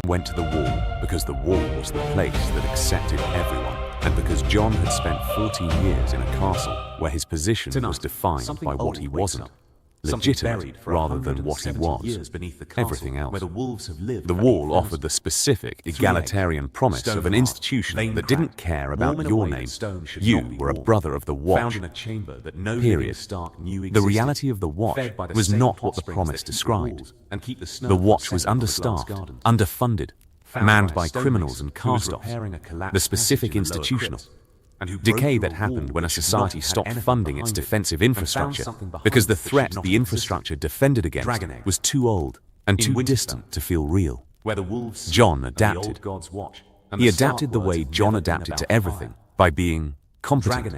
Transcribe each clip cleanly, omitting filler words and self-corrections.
went to the wall because the wall was the place that accepted everyone, and because Jon had spent 14 years in a castle where his position was defined by what he wasn't, legitimate rather than what he was, everything else. The wall offered the specific egalitarian promise of an institution that didn't care about your name. You were a brother of the Watch. Period. The reality of the Watch was not what the promise described. The Watch was understaffed, underfunded, manned by criminals and cast-offs. The specific institutional decay that happened when a society stopped funding its defensive infrastructure because the threat the infrastructure defended against was too old and too distant to feel real. Jon adapted. He adapted the way Jon adapted to everything, by being competent,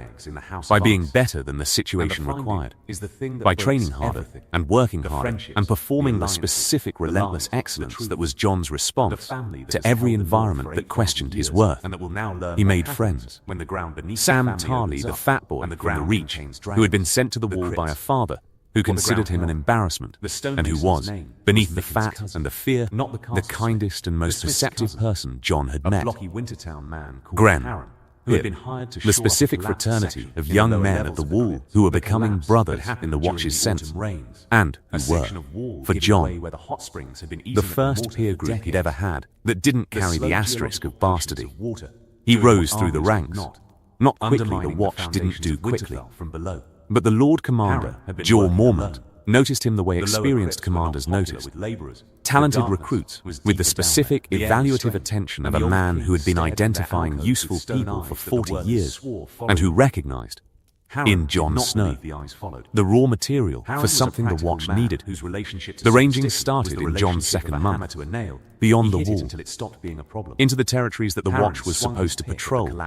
by being better than the situation required, by training harder and working harder and performing the specific relentless excellence that was Jon's response to every environment that questioned his worth. He made friends. Sam Tarly, the fat boy from the Reach, who had been sent to the wall by a father who considered him an embarrassment, and who was, beneath the fat and the fear, the kindest and most perceptive person Jon had met. Gren, the specific fraternity of young men at the wall who were becoming brothers in the Watch's sense, and who were, for Jon, the first peer group he'd ever had that didn't carry the asterisk of bastardy. He rose through the ranks. Not quickly, the Watch didn't do quickly. But the Lord Commander, Jorah Mormont, noticed him the way experienced commanders noticed. Talented recruits with the specific evaluative attention of a man who had been identifying useful people for 40 years and who recognized, in Jon Snow, the raw material for something the Watch needed. The ranging started in Jon's second month, beyond the wall, into the territories that the Watch was supposed to patrol,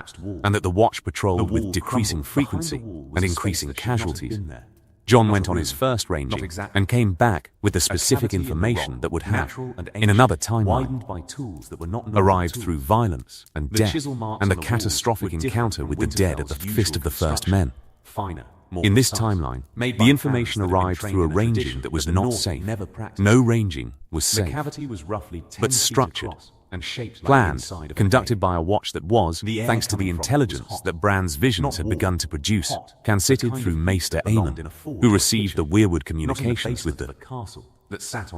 and that the Watch patrolled with decreasing frequency and increasing casualties. Jon went on his first ranging and came back with the specific information that would have, in another timeline, arrived through violence and death and the catastrophic encounter with the dead at the Fist of the First Men. In this timeline, the information arrived through a ranging that was not safe. No ranging was safe, but structured, planned, conducted by a Watch that was, thanks to the intelligence that Bran's visions had begun to produce, cancitted through Maester Aemon, who received the weirwood communications with the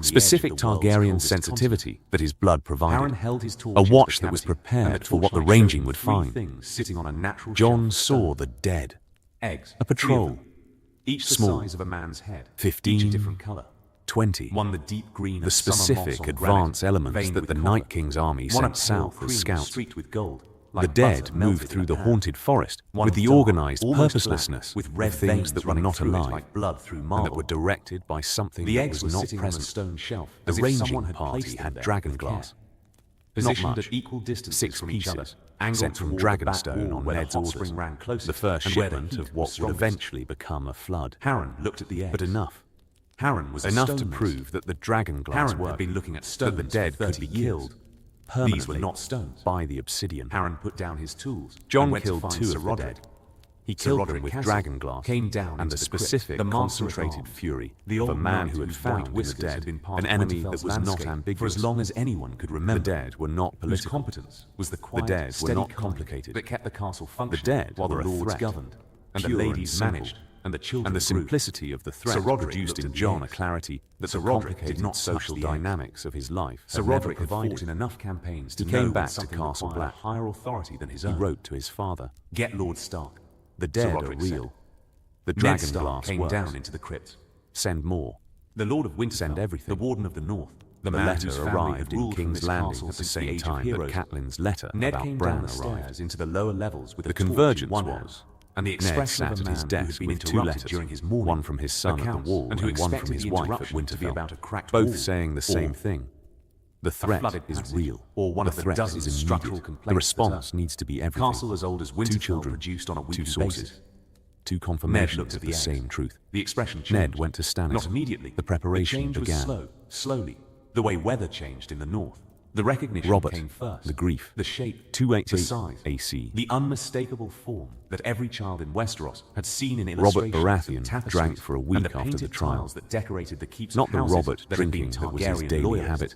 specific Targaryen sensitivity that his blood provided, a Watch that was prepared for what the ranging would find. Jon saw the dead. A patrol, each small, the size of a man's head, 15, each a different color. 20, the specific advance elements that the Night King's army sent south as scouts. The dead moved through the haunted forest with the organized purposelessness of things that were not alive and that were directed by something that was not present. The ranging party had dragonglass. Positioned at equal distance 6 pieces, sent from Dragonstone on Ned's orders, the first shipment of what would eventually become a flood. Harren looked at the eggs, but enough. Harren was enough to prove that the dragonglass worked, that the dead could be killed permanently. These were not stones by the obsidian. Harren put down his tools. Jon killed 2 of the dead. He killed them with dragonglass and the specific, concentrated fury of a man who had found in the dead an enemy that was not ambiguous. For as long as anyone could remember, the dead were not political. Competence was the quiet, the dead were not complicated. That kept the castle functioning. The dead while the lords governed, and the ladies managed, and the children and the simplicity of the threat produced in Jon a clarity that the complicated social dynamics of his life. Sir Roderick had fought in enough campaigns to know back to Castle Black higher authority than his own. He wrote to his father, "Get Lord Stark. The dead are real. The dragonglass came down into the crypt. Send more. The Lord of Winterfell, send everything. The Warden of the North. The letter arrived in King's Landing at the same time that Catelyn's letter about Bran arrived. Into the lower levels with the convergence was, and the Ned sat at his desk with 2 letters, one from his son at the wall and one from his wife at Winterfell, both saying the same thing. The threat is real, or the threat is immediate. The response needs to be everything. Castle as old as Winterfell, 2 children, produced on a 2 sources, 2 confirmations of the same truth. The expression changed. Ned went to Stannis. Not immediately. The preparation began. Slowly. The way weather changed in the north. The recognition came first. The grief. The shape. 288 the size. AC. The unmistakable form that every child in Westeros had seen in illustrations. Robert Baratheon drank for a week after the trial. That decorated the keep's not the Robert drinking that was his daily habit.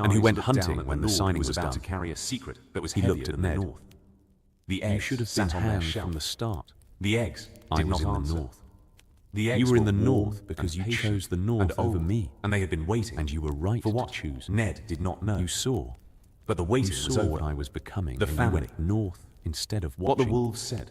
own and who eyes went looked down hunting at when the Lord signing who was about done. to carry a secret that was He heavier looked at than the Ned. north. The You eggs should have been sat on their hand shelf. from the start. The eggs I did was not in answer. the north. The eggs You were in the warm north because and you patient chose the north and over old, me. and they had been waiting. And you were right for to what? choose. Ned did not know. You saw. But the waiting You was saw over. what I was becoming, The and family. you went north instead of What watching. the wolves said.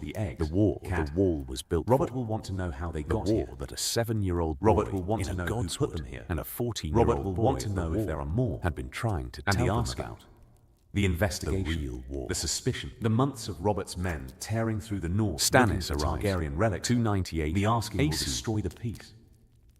destroy the eggs. The wall was built Robert for. will want to know how they The got wall here. that a 7-year-old Robert boy will want in to a know who God's put Wood them here. and a 14-year-old Robert will boy want to of the know if wall there are more. had been trying to And tell the them ask about. out. The investigation, The real war. the suspicion, the months of Robert's men tearing through the north, Stannis looking for arrives. Targaryen relics. 298 The asking will AC. destroy the peace.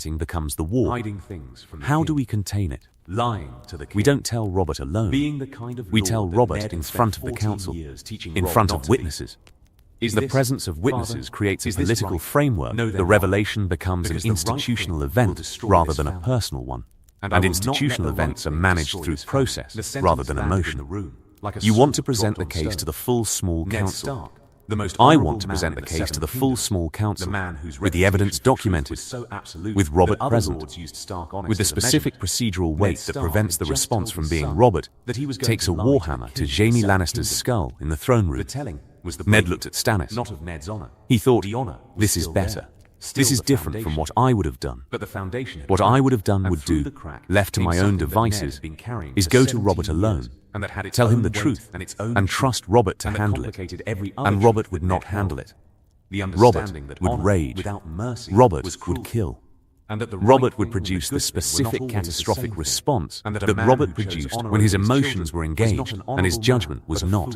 setting becomes the war. Hiding things from the How king. do we contain it? Lying to the king. We don't tell Robert alone. Being the kind of We lord tell that Robert Ned in had spent front of the 14 council, years teaching in Robb front not of to be. witnesses. Is The this, presence of witnesses Father, creates a is this political right? framework. No, The then revelation becomes an Because the right institutional thing will event destroy rather this than a family. personal one. And I And will not let institutional the right events are thing managed destroy through this family. process The sentence rather than landed in emotion. the room, like a You want to sword present the dropped on case stone. to the full small Ned council. Stark, the most I honorable want to man present in the case to Seven the full Kingdoms, small council, the man whose with the evidence reputation for truth documented, was so absolute with Robert that other present, lords used stark honesty with the as a specific measurement. procedural Ned weight that Stark prevents had the just response told from his being son Robert, that he was going takes to a lie to the warhammer to king of the Jaime Seven Lannister's Kingdoms. skull in the throne room. The telling was the Ned breaking, looked at Stannis. not of Ned's honor. He thought, the honor was this is still better. there. This is different from what I would have done. But the foundation What I would have done would do, left to my own devices, is go to Robert alone, tell him the truth, and trust Robert to handle it. And Robert would not handle it. Robert would rage. Robert would kill. Robert would produce the specific catastrophic response that Robert produced when his emotions were engaged and his judgment was not.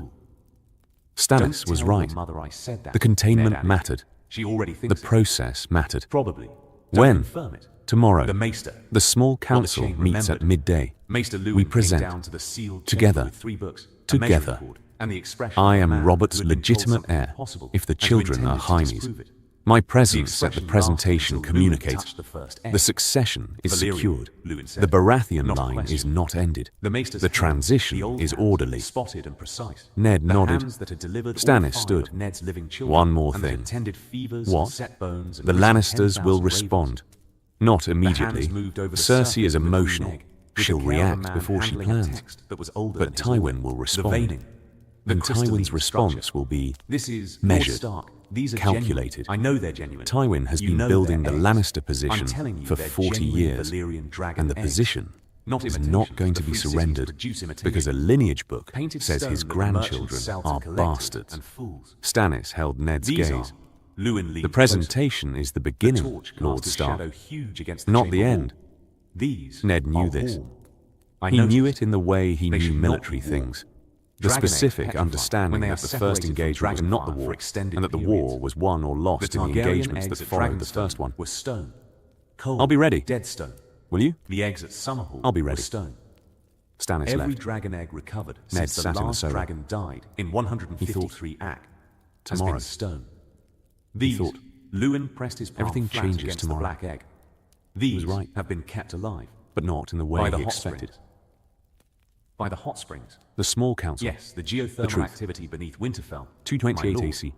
Stannis was right. The containment mattered. The process mattered. When? Tomorrow. The small council meets at midday. We present. Together. Together. I am Robert's legitimate heir, if the children are Jaime's. My presence at the presentation communicates. The succession is secured. The Baratheon line is not ended. The transition is orderly. Ned nodded. Stannis stood. One more thing. What? The Lannisters will respond. Not immediately. Cersei is emotional. She'll react before she plans. But Tywin will respond. And Tywin's response will be measured. Calculated. Tywin has been building the Lannister position for 40 years, and the position is not going to be surrendered because a lineage book says his grandchildren are bastards. Stannis held Ned's gaze. The presentation is the beginning, Lord Stark, not the end. Ned knew this. He knew it in the way he knew military things. The specific understanding that the first engagement was not the war, and that the war was won or lost in the engagements that followed the first one. I'll be ready. Will you? I'll be ready. Stannis Every left. dragon egg recovered Ned since the sat in the last solar. dragon died in 153 Ak has Tomorrow. been stone. He thought, Lewin pressed his palm everything flat changes against tomorrow. the black egg. These right. have been kept alive but not in the way by the he hot expected. springs. By the hot springs. The small council. Yes, the geothermal truth. activity beneath Winterfell. 228 My lord. AC.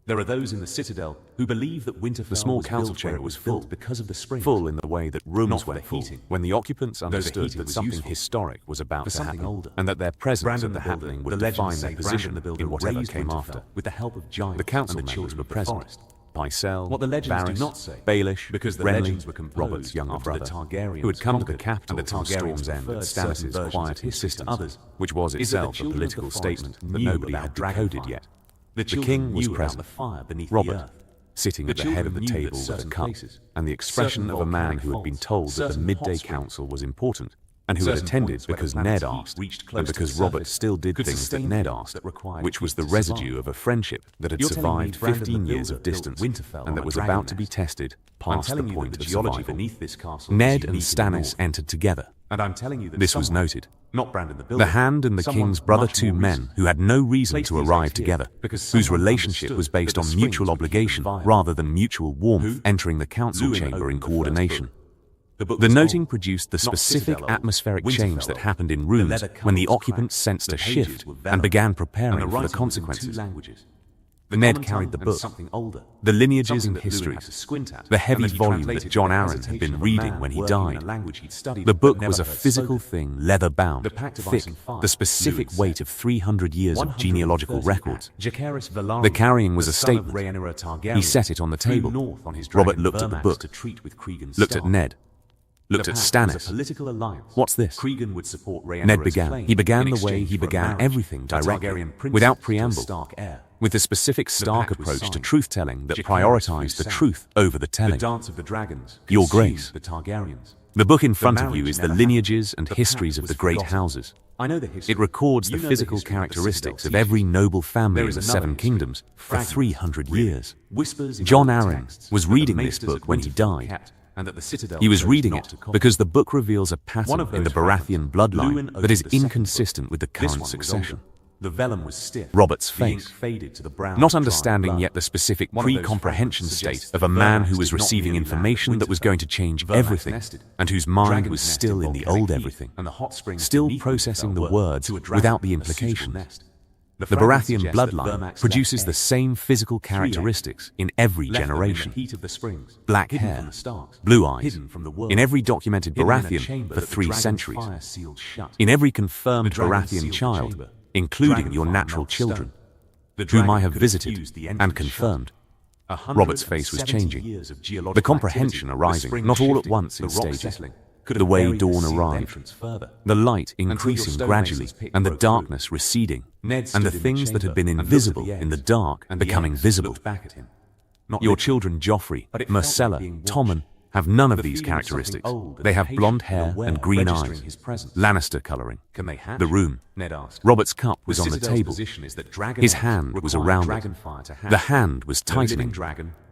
There are those in the Citadel who believe that Winterfell small was council built where chamber it was was full. built because of the springs. Full in the way that rooms Not for went the full heating. when the occupants the understood heating that was something useful. historic was about For to something happen, older. and that their presence Brandon at the the Builder, happening the would legends define say their Brandon position the Builder in whatever raised came Winterfell after. with the help of giants The council and the members children were of the present. forest. Pycelle, What the legends do Varys, not say, Baelish, because the Renly, legends were composed Robert's younger after the brother, Targaryens who had come to the conquered, capital and the from Targaryens Storm's End at preferred certain Stannis' versions quiet of history to insistence, others, which was is that the itself a children of the political forest statement that knew nobody about had dragon decoded fire. yet. The The children king was knew about present. the fire beneath the Robert, earth. sitting The at the head of the children knew table that with a certain cup, places, and the expression certain of a man volcanic who had been faults, told that the certain midday hot springs, council was important, and who had certain attended points where the because planet's Ned heat asked, reached close and to because the Robert surface, still did could things that sustain Ned heat asked, that required which was heat the to residue survive. of a friendship that had You're telling me survived Brandon the 15 years Builder of built distance, Winterfell on and a that was dragon about to be nest. tested I'm past the telling you point that the of geology survival. beneath this castle Ned is and unique in the Stannis north. entered together. And I'm telling you that This was someone, noted. not Brandon the Builder, The Hand and the someone King's brother, much two more men recent, who had no reason placed to these arrive eggs here together, because whose someone relationship was understood based that on the mutual springs would keep them obligation viable. rather than mutual warmth, Who? entering the council Lewin chamber in opened the first coordination. book. The book The was noting old, produced the not specific Citadel old, atmospheric Winterfell change that old. happened in The rooms leather when the cover was occupants cracked, sensed the a pages shift were and vellum, began and preparing the for the writing was in 2 consequences. languages. The Ned common carried tongue the and book, something older, the lineages something and that Lewin had histories, to squint at, the heavy and that he volume translated that Jon with the Arryn had hesitation been of a reading man when he working in died. a language he'd studied The but book never was a heard physical spoken. thing, leather-bound, The Pact of thick, Ice and Fire, the specific Lewin weight said. of 300 years of genealogical 130 records. Jacaerys Velaryon, The carrying was the a son of statement. Rhaenyra Targaryen, He set it on the flew table. north on his Robert dragon looked at the Vermax book, to treat with Cregan's looked at staff. Ned, looked The at pact was a Stannis. political alliance. What's this? Cregan would support Rhaenyra's Ned began. claim He began in the way exchange he for a began marriage, everything a directly, Targaryen princess without to a preamble, Stark heir. with the specific Stark pact was approach to signed. truth-telling that Jacaerys prioritized flew the south. truth over the The telling. dance of the dragons Your consumed Grace. the Targaryens. The book in front of you marriage is the never lineages and The histories pact of was the great forgotten. houses. I know the history. It records You the know physical history that the characteristics Citadel of every teaches. noble family There in is the another Seven history. Kingdoms for Fragments, 300 really. years. Whispers in Jon old Arryn texts was that the reading this maesters book at when he Winterfell died. kept, and that the Citadel He was chose reading not it to copy. because the book reveals a pattern One of in the those Baratheon fragments, bloodline Lewin that is opened the second inconsistent book. with the This current one was succession. older. The vellum was stiff. Robert's The ink face, faded to the brown, not dry understanding blood. yet the specific One of those pre-comprehension fragments state suggests of that a man Vermax who was did not receiving merely land at information that was Winterfell. going to change Vermax everything, nested. and whose mind Dragons was nest still in the volcanic old heat, everything, and the hot springs still beneath processing Winterfell the were, words to a dragon, without the a suitable implications. nest. The fragments Baratheon suggest that bloodline Vermax produces left the eggs, same physical 3 eggs, characteristics in every left them in the generation. heat of the springs, Black hidden hair, from the Starks, blue eyes, hidden from the world, in every documented hidden in a Baratheon chamber for that the 3 dragon's centuries, fire sealed. sealed, shut. In every confirmed Baratheon child, including your natural children. The dragon sealed the chamber. The dragon sealed the chamber. in every confirmed Baratheon child, including your natural children. The Baratheon bloodline produces the same physical characteristics in every generation. Black hair, blue eyes, in every documented Baratheon for 3 centuries, in every confirmed Baratheon child, including your natural children, whom I have visited and confirmed. Robert's face was changing, the comprehension arriving, not all at once in stages. The way dawn arrived, the light increasing gradually, and the darkness receding, and the things that had been invisible in the dark becoming visible. Your children Joffrey, Myrcella, Tommen, have none of these characteristics. They have blonde hair and green eyes, Lannister coloring. The room. Robert's cup was on the table. His hand was around it. The hand was tightening.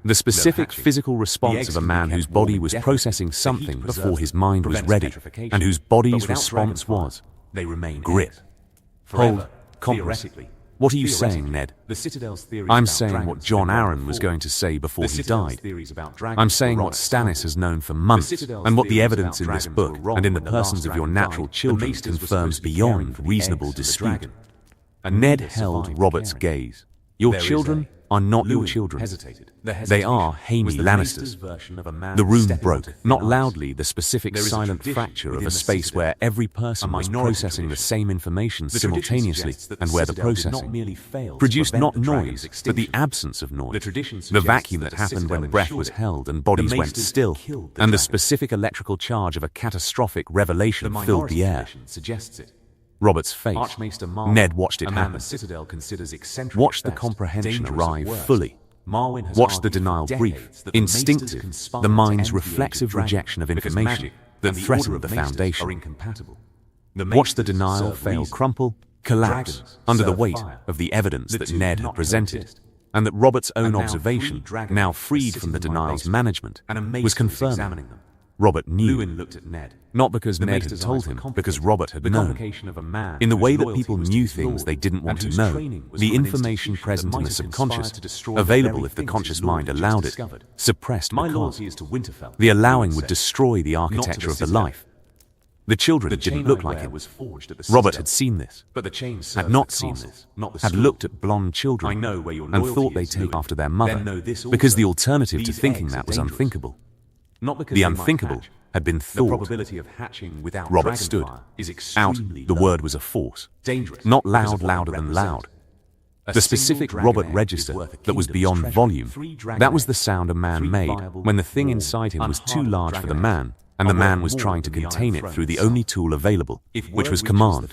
The specific physical response of a man whose body was processing something before his mind was ready, and whose body's response was grip, hold, compress. What are you saying, Ned? I'm saying what Jon Arryn was going to say before he died. I'm saying what Stannis has known for months, and what the evidence in this book and in the persons of your natural children confirms beyond reasonable dispute. Ned held Robert's gaze. Your children are not your children. They are Jaime Lannisters. The room broke, not loudly, the specific silent fracture of a space where every person was processing the same information simultaneously, and where the processing produced not noise, but the absence of noise, the vacuum that happened when breath was held and bodies went still, and the specific electrical charge of a catastrophic revelation filled the air. Robert's face. Ned watched it happen. Watched the comprehension arrive fully. Watched the denial brief, instinctive, the mind's reflexive rejection of information that threatened the foundation. Watched the denial fail crumple, collapse under the weight of the evidence that Ned had presented, and that Robert's own observation, now freed from the denial's management, was confirming. Robert knew, not because Ned had told him, because Robert had known. In the way that people knew things they didn't want to know, the information present in the subconscious, available if the conscious mind allowed it, suppressed because the allowing would destroy the architecture of the life. The children didn't look like him. Robert had seen this, had not seen this, had looked at blonde children, and thought they'd take after their mother, because the alternative to thinking that was unthinkable. The unthinkable had been thought. Robert stood. Out, the word was a force. Not loud, louder than loud. The specific Robert register that was beyond volume, that was the sound a man made when the thing inside him was too large for the man, and the man was trying to contain it through the only tool available, which was command.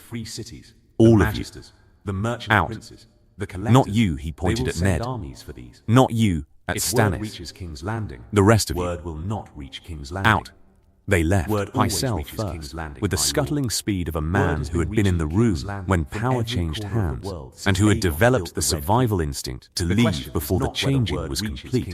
All of you. Out. Not you, he pointed at Ned. Not you, at Stannis. The rest of you. Out. They left, Pycelle first, with the scuttling speed of a man who had been in the room when power changed hands, and who had developed the survival instinct to leave before the changing was complete.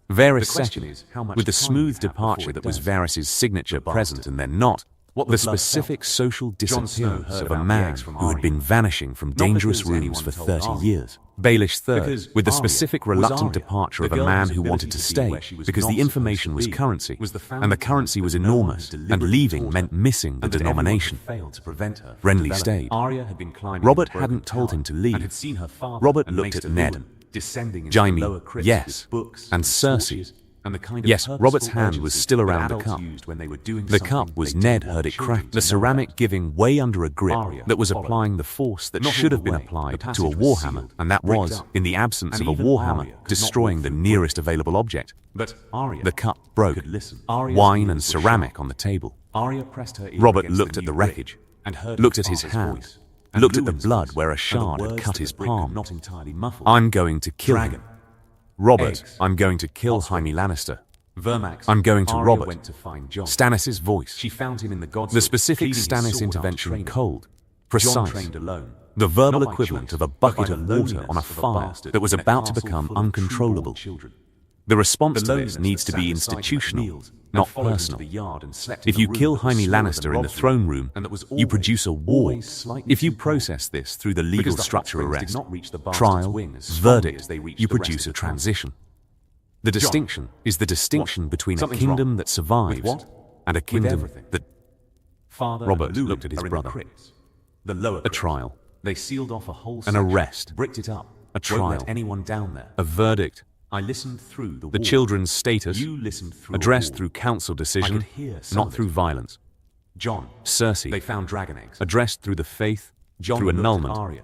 Varys second, with the smooth departure that was Varys' signature present and then not, the specific social disappearance of a man who had been vanishing from dangerous rooms for 30 years. Baelish third, with the specific reluctant departure of a man who wanted to stay, because the information was currency, and the currency was enormous, and leaving meant missing the denomination. Renly stayed. Robert hadn't told him to leave. Robert looked at Ned. Jaime, yes, and Cersei. Yes, Robert's hand was still around the cup. The cup was, Ned heard it crack, the ceramic giving way under a grip that was applying the force that should have been applied to a warhammer, and that was, in the absence of a warhammer, destroying the nearest available object. The cup broke, wine and ceramic on the table. Robert looked at the wreckage, looked at his hand, looked at the blood where a shard had cut his palm. I'm going to kill him. Robert, I'm going to kill Jaime Lannister. I'm going to Robert. Stannis' voice. The specific Stannis intervention cold, precise. The verbal equivalent of a bucket of water on a fire that was about to become uncontrollable. The response to this needs to be institutional, not personal. If you kill Jaime Lannister in the throne room, you produce a war. If you process this through the legal structure arrest, trial, verdict, you produce a transition. The distinction is the distinction between a kingdom that survives and a kingdom that... Robert looked at his brother. A trial. An arrest. A trial. A verdict. I listened through the children's status, addressed through council decision, not through violence. Jon, Cersei, they found dragon eggs. Addressed through the faith, through annulment,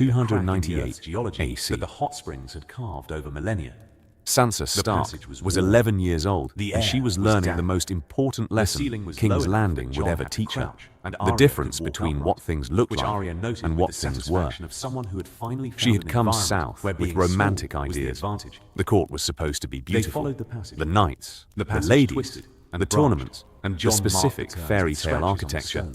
revealing a crack in the Earth's 298 geology AC. that the hot springs had carved over millennia. Sansa Stark passage was was warm. 11 years old, The and she air was was learning damp. the most important lesson ceiling was low King's enough Landing that would Jon ever had to teach her. crouch, and The Arya difference could walk between upright, what things looked which like Arya noted and with what the things were. satisfaction of someone who had finally She found had an come environment south where with being romantic small was the ideas. advantage. The court was supposed to be beautiful. followed the passage. The knights, The the passage ladies, twisted and the branched, tournaments, and the Jon marked specific the curves fairy with tale scratches on the architecture stone.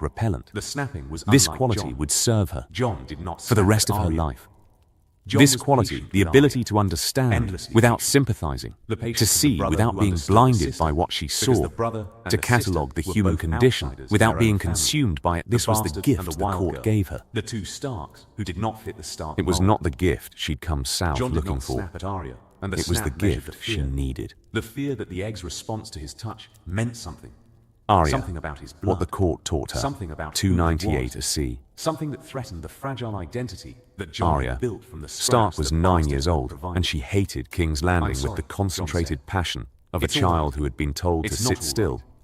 and repellent. The snapping was This unlike quality Jon. would serve her Jon did not for the snap rest at of her Arya. life. Jon This was quality, patient the with ability Arya. to understand Endlessly without patient. sympathizing, The patience to of the see brother without who being understood the blinded sister, by what she because saw, the brother and to the sister catalogue the were human both condition outsiders in without their being own family. consumed by it. This was the bastard gift and the wild court girl, gave her. The two Starks who did not fit the Stark It was mold. not the gift she'd come south Jon did looking not for. snap at Arya, and the It was the snap measured gift fear. she needed. The fear that the egg's response to his touch meant something. Arya, Something about his blood. what the court taught her. Something about who he 298 was. AC. Something that threatened the fragile identity that Jon Arya, had built from the Stark scraps was that 9 bastard years had old, provided. and she hated King's Landing sorry, with the Jon concentrated said. passion of a It's all child right. who had been told to It's sit not all still right.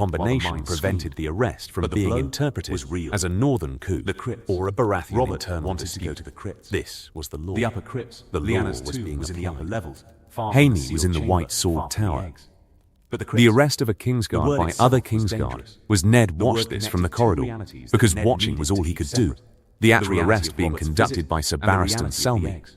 combination prevented the arrest from being interpreted as a northern coup or a Baratheon Robert internal wanted to go dispute. to the crypts. This was the law. The upper crypts. The law Lyanna's was tomb being was in the upper applied. levels. Jaime was in the White Sword Tower. But The arrest of a Kingsguard word by itself other was Kingsguard dangerous. was Ned The word watched this from the connected two corridor realities that because Ned watching needed was to all he keep could do. separate. The The actual reality arrest of being Robert's conducted visit by Sir and the Barristan reality of the Selmy eggs.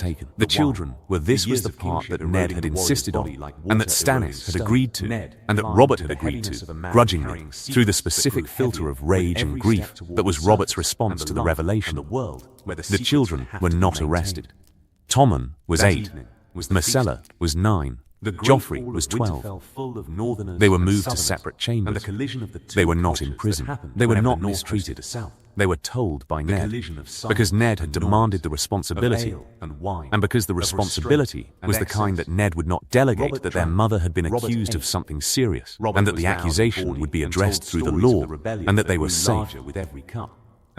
taken. The children were this was the part that Ned had insisted on, and that Stannis had agreed to, and that Robert had agreed to, grudgingly, through the specific filter of rage and grief that was Robert's response to the revelation. The children were not arrested. Tommen was 8, Myrcella was 9, Joffrey was 12. They were moved to separate chambers. They were not imprisoned. They were not mistreated. They were told by Ned, because Ned had demanded the responsibility, and because the responsibility was the kind that Ned would not delegate, that their mother had been accused of something serious, and that the accusation would be addressed through the law, and that they were safe.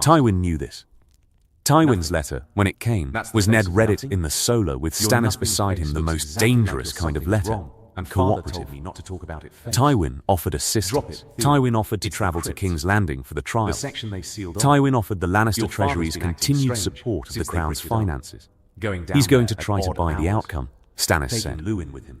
Tywin knew this. Tywin's letter, when it came, was Ned read it in the solo with Stannis beside him, the most dangerous kind of letter. And cooperative. me not to talk about it first. Tywin offered assistance. Tywin offered to travel to King's Landing for the trial. The section they sealed off. Tywin offered the Lannister Your father's treasury's been acting continued strange support of the since they crown's bridged it up. finances. Going down He's going there to at try to odd buy the hours. outcome, Stannis Taking said. Lewin with him.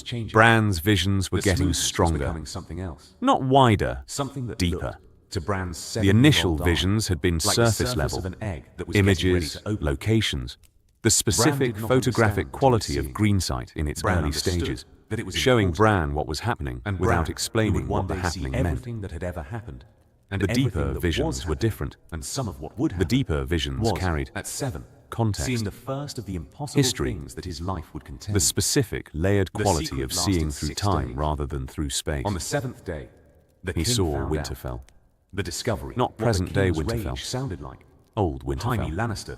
was changing. Bran's visions were The getting smoothness was stronger, becoming something else. not wider, Something that deeper. looked, to Bran's The initial 7-year-old eye, visions had been like the surface surface level, of an egg that was getting ready images, to open. locations, the specific did not photographic understand what he quality was of seeing. Greensight in its Bran early understood stages, that it was showing important. Bran what was happening And without Bran, who explaining would one what the day see happening meant. everything that had ever happened, and The everything deeper that visions was were happening, different. and some of what would The happen. deeper visions was, carried at 7, context, seeing the first of the impossible history, things that his life would contain. the specific, layered The quality secret of seeing lasted through 6 time days. rather than through space. On the 7th day, the He king saw found Winterfell. out the discovery, Not what the present-day king's Winterfell. rage sounded like. Old Jaime Winterfell. Lannister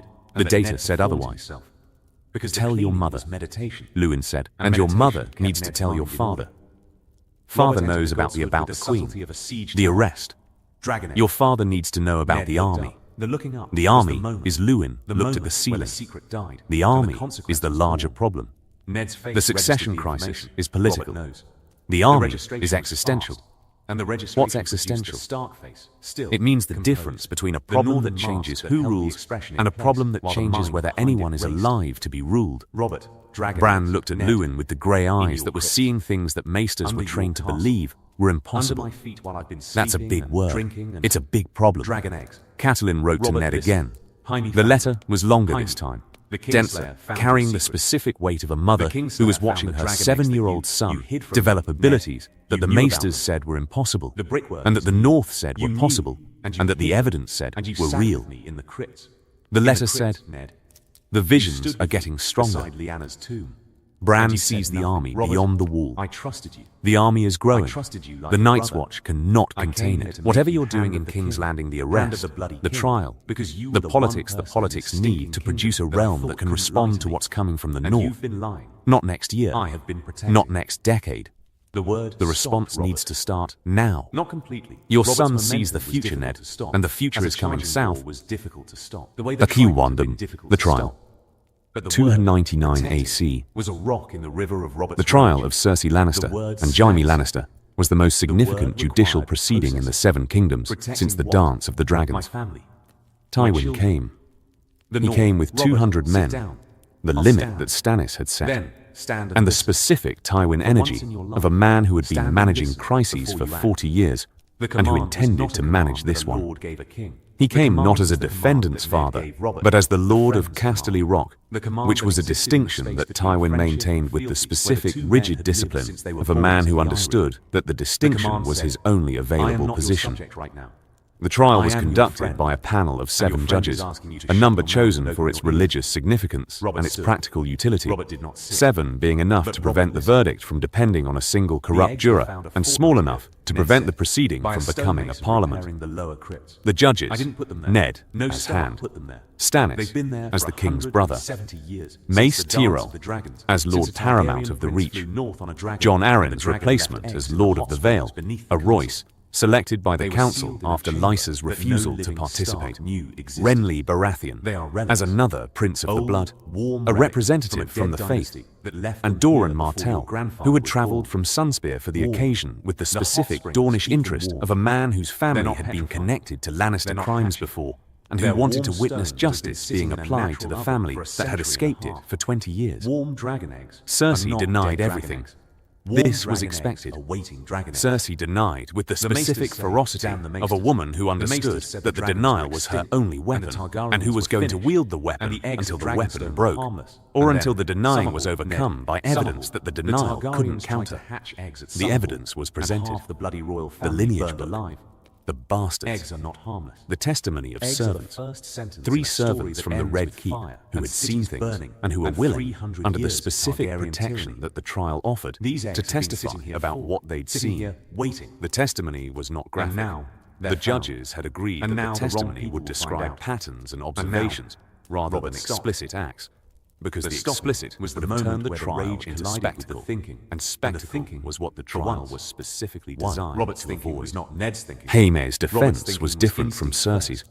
The data said otherwise. Tell your mother, Lewin said, and your mother needs to tell your father. Father knows about the Queen, the arrest. Your father needs to know about the army. The army is Lewin looked at the ceiling. The army is the larger problem. The succession crisis is political. The army is existential. What's existential? It means the difference between a problem that changes who rules and a problem that changes whether anyone is alive to be ruled. Bran looked at Lewin with the grey eyes that were seeing things that maesters were trained to believe were impossible. That's a big word. It's a big problem. Catelyn wrote to Ned again. The letter was longer this time. denser, carrying the specific weight of a mother who was watching her 7-year-old son develop abilities that the Maesters said were impossible, and that the North said were possible, and that the evidence said were real. The letter said, "The visions are getting stronger. Bran sees the army beyond the wall. The army is growing. The Night's Watch cannot contain it. Whatever you're doing in King's Landing, the arrest, the trial, the politics need to produce a realm that can respond to what's coming from the North. Not next year, not next decade. The response needs to start now. Your son sees the future, Ned, and the future is coming south. A key one, the trial. 299 AC. The trial of Cersei Lannister and Jaime Lannister was the most significant judicial proceeding in the Seven Kingdoms since the Dance of the Dragons. Tywin came. He came with 200 men, the limit that Stannis had set, and the specific Tywin energy of a man who had been managing crises for 40 years and who intended to manage this one. He came not as a defendant's father, but as the Lord of Casterly Rock, which was a distinction that Tywin maintained with the specific, rigid discipline of a man who understood that the distinction was his only available position. The trial was conducted by a panel of 7 judges, a number chosen for its religious significance and its practical utility, 7 being enough to prevent the verdict from depending on a single corrupt juror, and small enough to prevent the proceeding from becoming a parliament. The judges, Ned as Hand, Stannis as the king's brother, Mace Tyrell as Lord Paramount of the Reach, Jon Arryn's replacement as Lord of the Vale, a Royce, selected by the council after Lysa's refusal to participate, Renly Baratheon as another Prince of the Blood, a representative from the Faith, and Doran Martell, who had travelled from Sunspear for the occasion with the specific Dornish interest of a man whose family had been connected to Lannister crimes before, and who wanted to witness justice being applied to the family that had escaped it for 20 years. Cersei denied everything. This was expected. Cersei denied with the specific ferocity of a woman who understood that the denial was her only weapon, and who was going to wield the weapon until the weapon broke, or until the denying was overcome by evidence that the denial couldn't counter. The evidence was presented. The lineage book. The bastards. Eggs are not harmless. The testimony of servants. 3 servants from the Red Keep who had seen things and who were willing, under the specific protection that the trial offered, to testify about what they'd seen. The testimony was not graphic. The judges had agreed that the testimony would describe patterns and observations rather than explicit acts, because the explicit was the moment turned the trial into spectacle, and spectacle was what the trial was specifically designed Robert's to thinking avoid. was not Ned's thinking. Jaime's defense was different from Cersei's.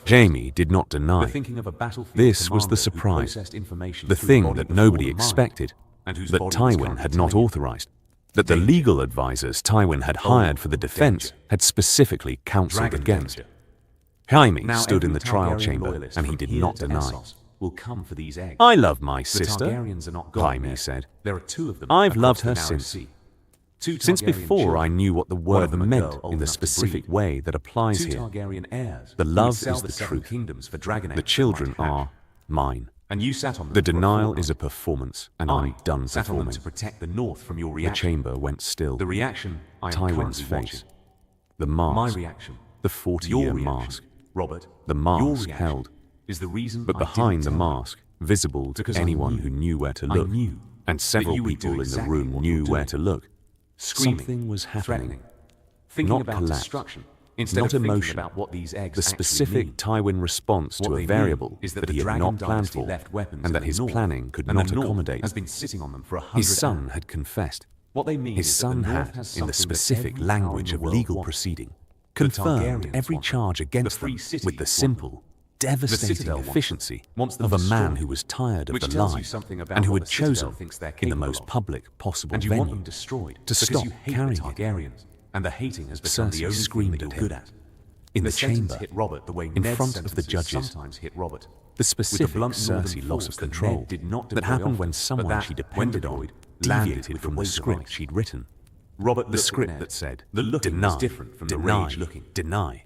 Jaime did not deny. This was the surprise, the thing that nobody expected, that Tywin had not authorized, that the legal advisors Tywin had hired for the defense had specifically counseled against. Jaime stood in the trial chamber, and he did not deny. I love my sister, Jaime said. I've loved her since before I knew what the word meant in the specific way that applies here. The love is the truth. The children are mine. The denial is a performance, and I'm done performing. The chamber went still. Tywin's face. The mask. The 40-year mask. The mask held. But behind the mask, visible to anyone who knew where to look, and several people in the room knew where to look, something was happening. Not collapse, not emotion. The specific Tywin response to a variable that he had not planned for, and that his planning could not accommodate. His son had confessed. His son had, in the specific language of legal proceeding, confirmed every charge against them with the simple, devastating efficiency of a man who was tired of the lie and who had chosen, in the most public possible venue, to stop carrying it. Cersei screamed at him. In the chamber, in front of the judges, the specific Cersei loss of control that happened when someone she depended on deviated from the script she'd written. The script that said, deny, deny, deny.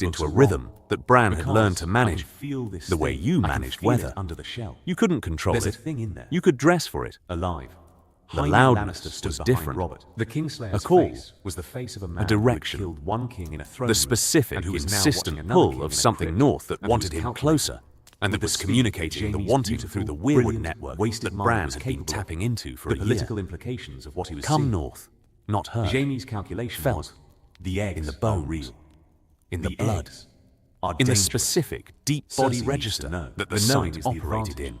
synchronized into a rhythm that Bran had learned to manage, the way you managed weather. Under the shell. You couldn't control There's a it. thing in there. You could dress for it. Alive. The Jaime loudness Lannister stood was behind different. Robert. The Kingslayer's A call. face was the face of a man direction. who had killed one king in a throne The room, specific, and who was now insistent watching another king pull of in a something crypt, north that and who wanted was him calculating. closer, and With that the was speed communicating the Jaime's wanting beautiful, through the weirwood brilliant, network wasted that mind Bran was had been capable of. tapping into for The a year. political implications of what he was Come seeing. north, not heard. Jaime's calculation Felt. was the eggs In the are bones. real. In the The blood. eggs are In the dangerous. specific, deep Cersei body needs to register know. that The the knowing site is the operated advantage. in.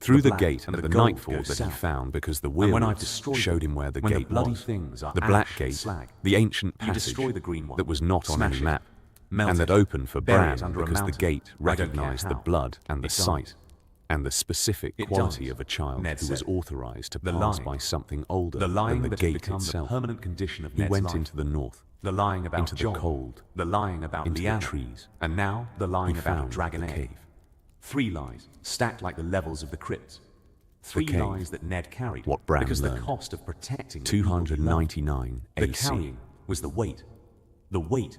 Through the black gate and at the the gold nightfall go that he south. found because the And when I've werewolves destroyed showed them, him where the when the gate bloody was. things are The Black ash and Gate, slag, the ancient you passage destroy the green one, that was not on smash any it, map, melt and that it, opened for bury Bran it under a because the mountain. gate I don't care recognized the how. blood and the It sight, dies. and the specific It quality dies, of a child Ned who was said. authorized to The pass lying. by something older The lying than the that had gate become itself. the permanent condition of He Ned's went life. into the north, The lying about into the Jon, cold, the lying about into the Lyanna, trees. and now the lying He about a found dragon the egg. cave. 3 lies, stacked like the levels of the crypts. 3 cave. lies that Ned carried, What Bran because the learned. cost of protecting the people he loved. 299 The AC. carrying was the weight. The weight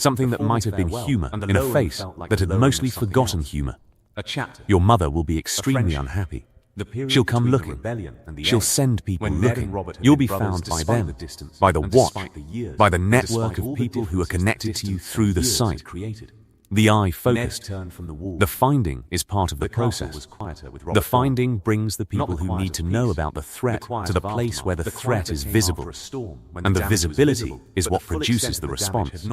something that might have been humor in a face that had mostly forgotten humor. Your mother will be extremely unhappy. She'll come looking. She'll send people looking. You'll be found by them, by the watch, by the network of people who are connected to you through the sight. The eye focused. The finding is part of the process. The finding brings the people who need to know about the threat to the place where the threat is visible, and the visibility is what produces the response.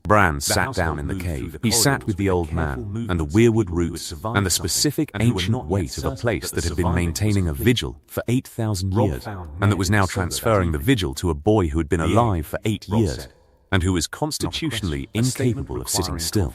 Bran sat down in the cave. He sat with the old man, and the weirwood roots, and the specific ancient weight of a place that had been maintaining a vigil for 8,000 years, and that was now transferring the vigil to a boy who had been alive for 8 years, and who was constitutionally incapable of sitting still.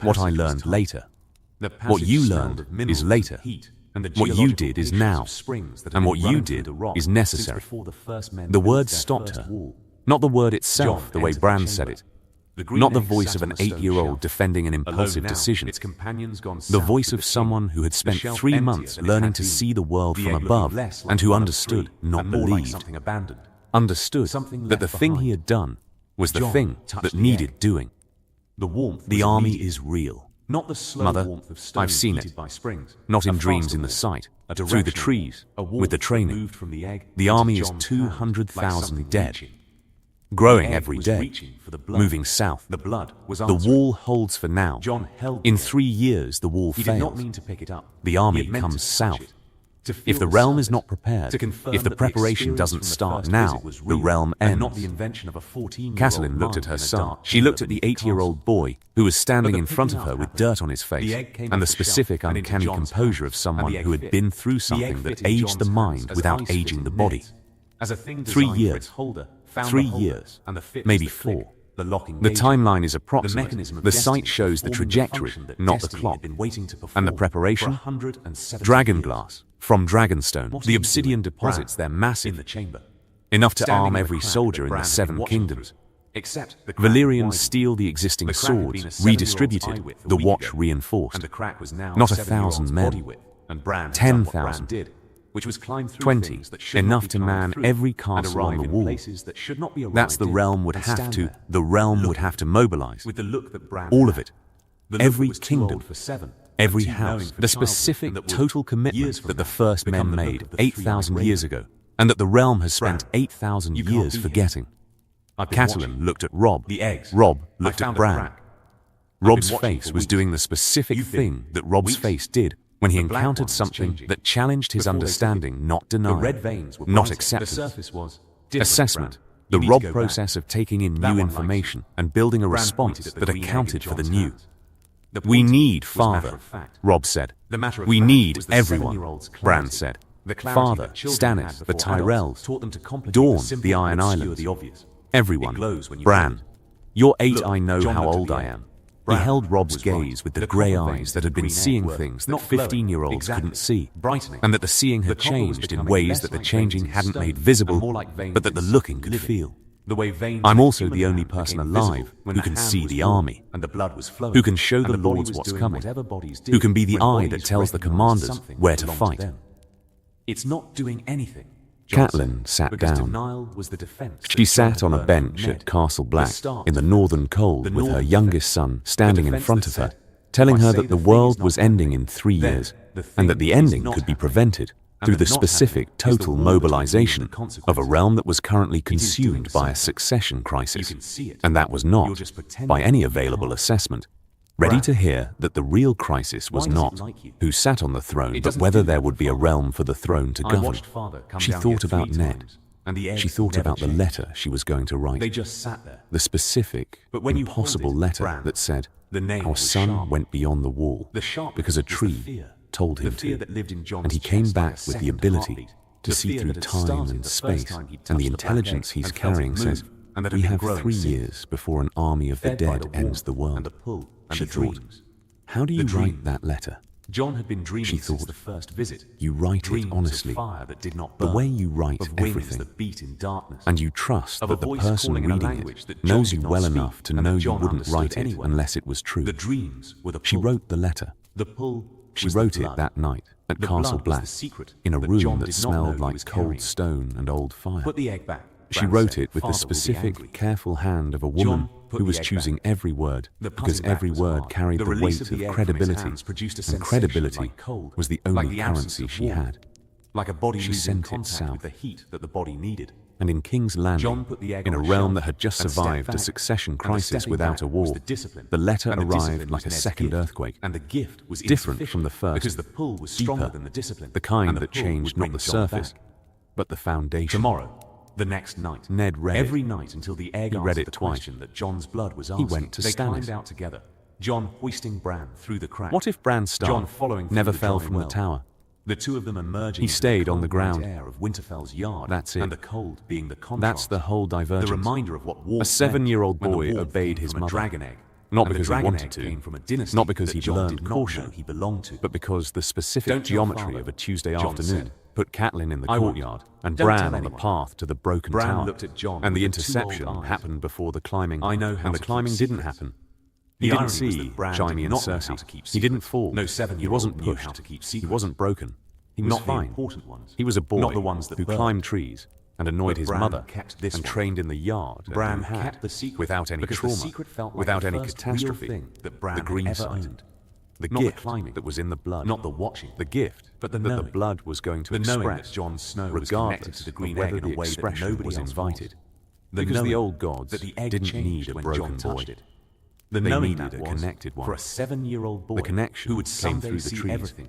what I learned later. What you learned is later. What you did is now. And what you did is necessary. The words stopped her. Not the word itself, the way Bran said it. Not the voice of an 8-year-old defending an impulsive decision. The voice of someone who had spent 3 months learning to see the world from above and who understood, not believed. Understood that the thing he had done was the thing that needed doing. The army is real. Mother, I've seen it. Not in dreams in the sight, through the trees, with the training. The army is 200,000 dead. Growing every day, moving south. The wall holds for now. In 3 years the wall fails. The army comes south. If the realm is not prepared, if the preparation doesn't start now, the realm ends. Not the invention of a 14-year-old Catelyn looked at her son. She looked at the 8-year-old boy who was standing in front of her with dirt on his face, and the specific uncanny composure of someone who had been through something that aged the mind without aging the body. 3 years. 3 years. Maybe 4. The timeline is approximate. The site shows the trajectory, not the clock. And the preparation? Dragonglass. From Dragonstone. The obsidian deposits, they're massive. Enough to arm every soldier in the 7 kingdoms. Valyrians steal the existing swords, redistributed, the watch reinforced. Not 1,000 men. 10,000. 20, enough to man every castle on the wall. That's the realm would have to mobilize. All of it. Every kingdom. Every house. The specific total commitment that the first men made 8,000 years ago, and that the realm has spent 8,000 years forgetting. Catelyn looked at Robb. Robb looked at Bran. Robb's face was doing the specific thing that Robb's face did when he encountered something that challenged his understanding, not denial, not acceptance. Assessment, the Robb process of taking in new information and building a response that accounted for the new. We need father, Robb said. We need everyone, Bran said. Father, Stannis, the Tyrells, Dorne, the Iron Islands. Everyone, Bran. You're 8, I know how old I am. He held Robb's gaze with the grey eyes that had been seeing things that 15-year-olds couldn't see, and that the seeing had changed in ways that the changing hadn't made visible, but that the looking could feel. I'm also the only person alive who can see the army, who can show the lords what's coming, who can be the eye that tells the commanders where to fight. It's not doing anything. Catelyn sat down. She sat on a bench at Castle Black in the northern cold with her youngest son standing in front of her, telling her that the world was ending in 3 years, and that the ending could be prevented through the specific total mobilization of a realm that was currently consumed by a succession crisis, and that was not, by any available assessment, ready to hear that the real crisis was not who sat on the throne, but whether there would be a realm for the throne to govern. She thought about Ned. She thought about the letter she was going to write. The specific, impossible letter that said, "Our son went beyond the wall because a tree told him to." And he came back with the ability to see through time and space, and the intelligence he's carrying says, "We have 3 years before an army of the dead ends the world." She thought, how do you write that letter? Jon had been dreaming she thought, since the first visit. You write it honestly, the way you write everything, that beat in darkness, and you trust that the person reading it knows you well enough to know you wouldn't write it unless it was true. The dreams were the pull. She wrote the letter. The pull. She wrote it that night at Castle Black, in a room that smelled like cold stone and old fire. Put the egg back. She wrote it with the specific, careful hand of a woman who was choosing every word, because every word carried the weight of credibility, and credibility was the only currency she had. Like a body she sent it south. With the heat that the body needed. And in King's Landing, in a realm that had just survived a succession crisis without a war, the letter arrived like a second earthquake, and the gift was different from the first, because the pull was stronger than the discipline, the kind that changed not the surface, but the foundation. Tomorrow, the next night, Ned read every night until the egg read it the twice. question that Jon's blood was asking. He went to They Stannis. climbed out together, Jon hoisting Bran through the crack. What if Bran's star Jon following never through the fell dry from the well. tower? The two of them emerging. He stayed on the ground. Air of Winterfell's yard. That's it. And the cold being the contrast. That's the whole divergence. The reminder of what war. A 7-year-old boy obeyed his mother. Dragon egg. Not And because the he dragon wanted egg to, came from a dynasty not because that he'd Jon learned did not caution, know he belonged to, but because the specific Don't tell geometry father, of a Tuesday Jon afternoon said. put Catelyn in the I won't. courtyard and Don't Bran tell on the anyone. path to the broken Bran tower. looked at Jon And the with the 2 old interception eyes. happened before the climbing. I know how and the to keep climbing didn't secrets. happen. The He didn't irony was see that Bran Jaime did and not know how Cersei. to keep He didn't secrets. fall. No 7-year-old He wasn't knew pushed. how to keep He secrets. wasn't broken. He was Not the fine. important ones. He was a boy Not the ones that who burned. climbed trees and annoyed But his Bran mother kept this and one. trained in the yard. and Bran who had, kept the secret without any because trauma, the secret felt like without the any first catastrophe. real thing that Bran the green had ever sight, owned. the Not the gift climbing, that was in the blood, not the watching, the gift but the that the knowing. blood was going to The knowing express, that Jon Snow was regardless connected to the green of whether egg in a the way that expression nobody was else invited. The Because the knowing old gods that the egg didn't changed need a when broken Jon boy. touched it. The They knowing needed that a was connected one. for a 7-year-old boy The connection who would came someday through the see trees. everything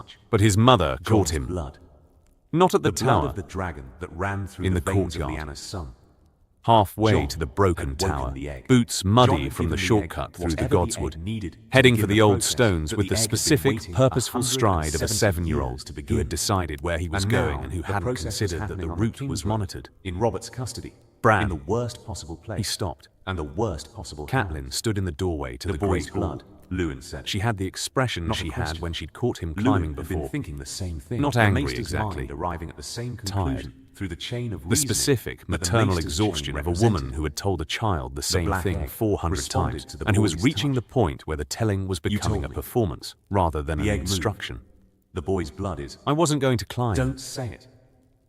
touch. But his mother caught Jon's him. blood. Not at the The blood tower, of the dragon that ran through in the the veins of courtyard. Lyanna's son. halfway Jon to the broken had woken tower, the egg. boots Jon muddy had from the given shortcut egg through the whatever Godswood, egg needed to heading begin for the the old process stones that with the the egg had been specific, waiting purposeful stride of a 170 7-year-old years to who begin. had decided where he was And going now and who the hadn't process was considered that happening the on route King's was Road, monitored. in Robert's custody, Bran. in the worst possible place. He stopped. And the worst possible Catelyn hands. stood in the doorway to The the boy's great hall. blood, Lewin said. She had the expression Not a she had question. when she'd caught him Lewin climbing had before. been thinking the same thing. Not The angry maester's exactly. mind arriving at the same Tired. conclusion through the chain of The reasoning specific, that the maternal maester's exhaustion chain of a woman represented. who had told a child the same black thing egg 400 responded times, to the and who was boy's reaching the touch. point where the telling was becoming a told me. performance rather than The an egg moved. instruction. The boy's blood is. I wasn't going to climb. Don't say it.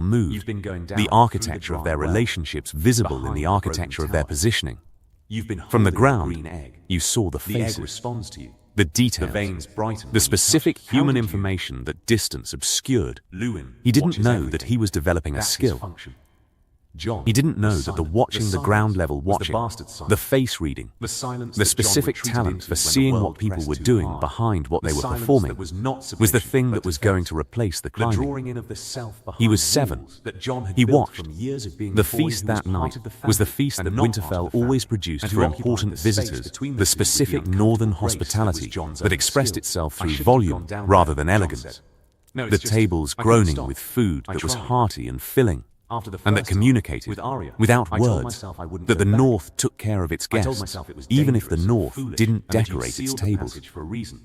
move, You've been going down the through the architecture of dry their well, relationships visible in behind the the broken architecture of their tower. positioning. You've been From the holding a ground, green egg. you saw the The egg faces, responds to you. the The details, veins brighten. the when you specific touch it. How human did you? information that distance obscured. Lewin He didn't watches know everything. that he was developing a That's his skill. function. Jon He didn't know was that the silent. watching the silence ground level was watching, the bastard silence. the face reading, The silence the that Jon specific retreated talent into for when the seeing world what people pressed were too doing hard. behind what The they were silence performing, that was not was the submission, thing but that was defense. going to replace the The climbing. drawing in of the self behind He was the 7. walls that Jon had He built watched. from years of being The a boy feast who that was part night of the was the family feast and that not part of Winterfell the always family, produced and for who occupied important the space visitors, between the two with the specific uncomfortable northern grace that was hospitality Jon's that own expressed skill. itself "I through shouldn't have volume gone down rather there," than Jon elegance. said. The tables groaning with food that was hearty and filling, and that communicated, without words, that the North took care of its guests, even if the North didn't decorate its tables.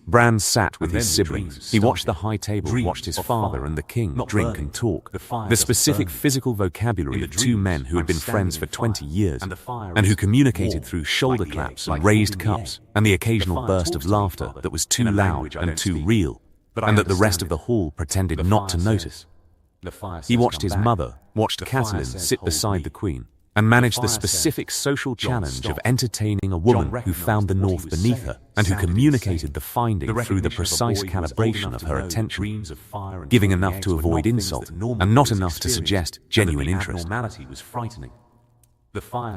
Bran sat with his siblings. He watched the high table, watched his father and the king drink and talk. The specific physical vocabulary of two men who had been friends for 20 years, and who communicated through shoulder claps and raised cups, and the occasional burst of laughter that was too loud and too real, and that the rest of the hall pretended not to notice. He watched his mother, watched Catelyn sit beside the queen, and managed the specific social challenge of entertaining a woman who found the North beneath her, and who communicated the finding through the precise calibration of her attention, giving enough to avoid insult, and not enough to suggest genuine interest.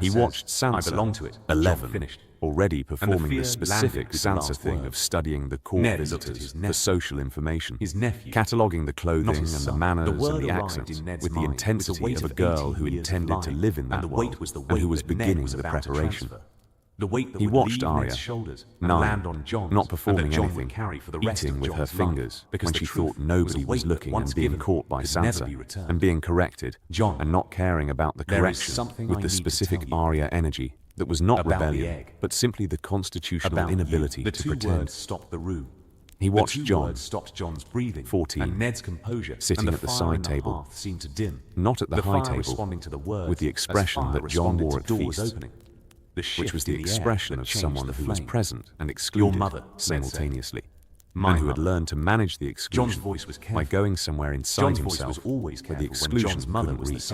He watched Sansa, 11, already performing the specific Sansa thing of studying the court visitors for social information, cataloguing the clothing and the manners and the accents with the intensity of a girl who intended to live in that world and who was beginning the preparation. He watched Arya, 9, not performing anything, eating with her fingers when she thought nobody was looking and being caught by Sansa, and being corrected, and not caring about the correction with the specific Arya energy that was not rebellion, but simply the constitutional inability to pretend. He watched Jon, 14, sitting at the side table, not at the high table, with the expression that Jon wore at feasts, which was the expression of someone who was present and excluded simultaneously, and who had learned to manage the exclusion by going somewhere inside himself where the exclusion couldn't reach.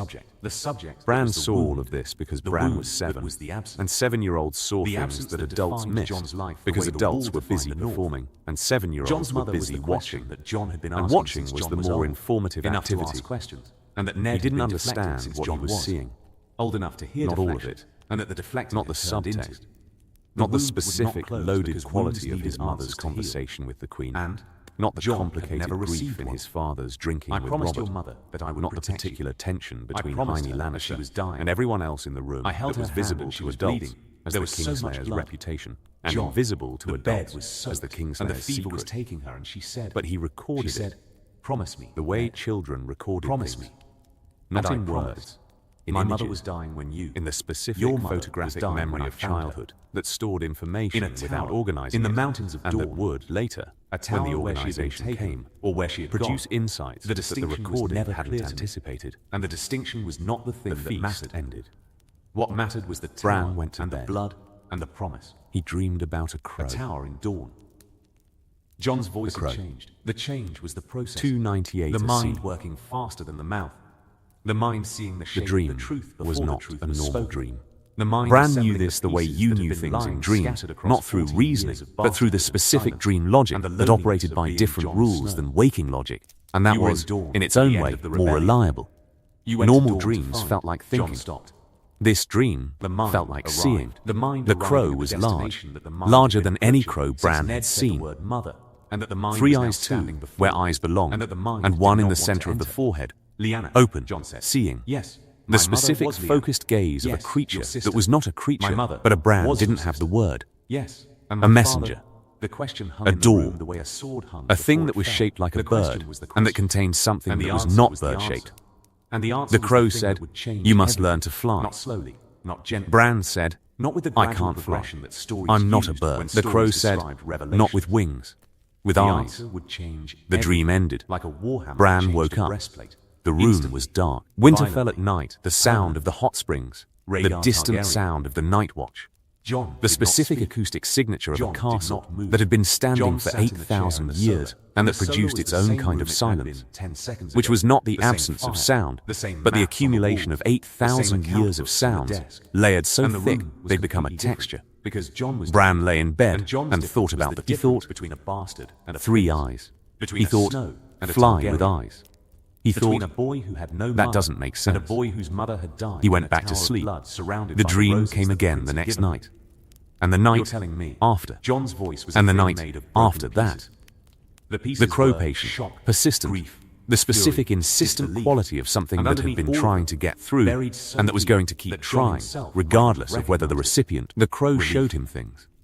Bran saw all of this because Bran was 7, and 7-year-olds saw things that adults missed because adults were busy performing, and 7-year-olds were busy watching, and watching was the more informative activity. He didn't understand what he was seeing, not all of it, not the subtext, not the specific loaded quality of his mother's conversation with the queen, not the complicated grief in his father's drinking with Robert, not the particular tension between Jaime Lannister and everyone else in the room that was visible to adults as the Kingslayer's reputation, and invisible to adults as the Kingslayer's secret. But he recorded it, the way children recorded things, not in words, in images, mother was dying when in the specific photographic memory of childhood that stored information without organizing in the mountains of Dawn, and that would later, when the organization came, or where she had produce insights that the recorder hadn't anticipated, and the distinction was not the thing that mattered. Ended. What mattered was the tower went to and bed. The blood and the promise. He dreamed about a crow. A tower in Dawn. Jon's voice had changed. The change was the process. 298. The mind working faster than the mouth. The mind seeing the shape of the truth was not a normal dream. Bran knew this the way you knew things in dreams, not through reasoning, but through the specific dream logic that operated by different rules than waking logic, and that was, in its own way, more reliable. Normal dreams felt like thinking. This dream felt like seeing. The crow was large, larger than any crow Bran had seen. 3 eyes too, where eyes belonged, and one in the center of the forehead, open, seeing. The specific focused gaze of a creature that was not a creature, but a Bran didn't have the word. A messenger. A door. A thing that was shaped like a bird, and that contained something that was not bird-shaped. The crow said, "You must learn to fly." Bran said, "I can't fly. I'm not a bird." The crow said, "Not with wings, with eyes." The dream ended. Bran woke up. The room was dark. Winterfell at night, the sound of the hot springs, the distant sound of the night watch, the specific acoustic signature of a castle that had been standing for 8,000 years and that produced its own kind of silence, which was not the absence of sound, but the accumulation of 8,000 years of sounds, layered so thick they'd become a texture. Bran lay in bed and thought about he thought 3 eyes. He thought, fly with eyes. He thought, that doesn't make sense. He went back to sleep. The dream came again the next night. And the night after. And the night after that. The crow patient, persistent, the specific insistent quality of something that had been trying to get through, and that was going to keep trying, regardless of whether the recipient, the crow, showed him things.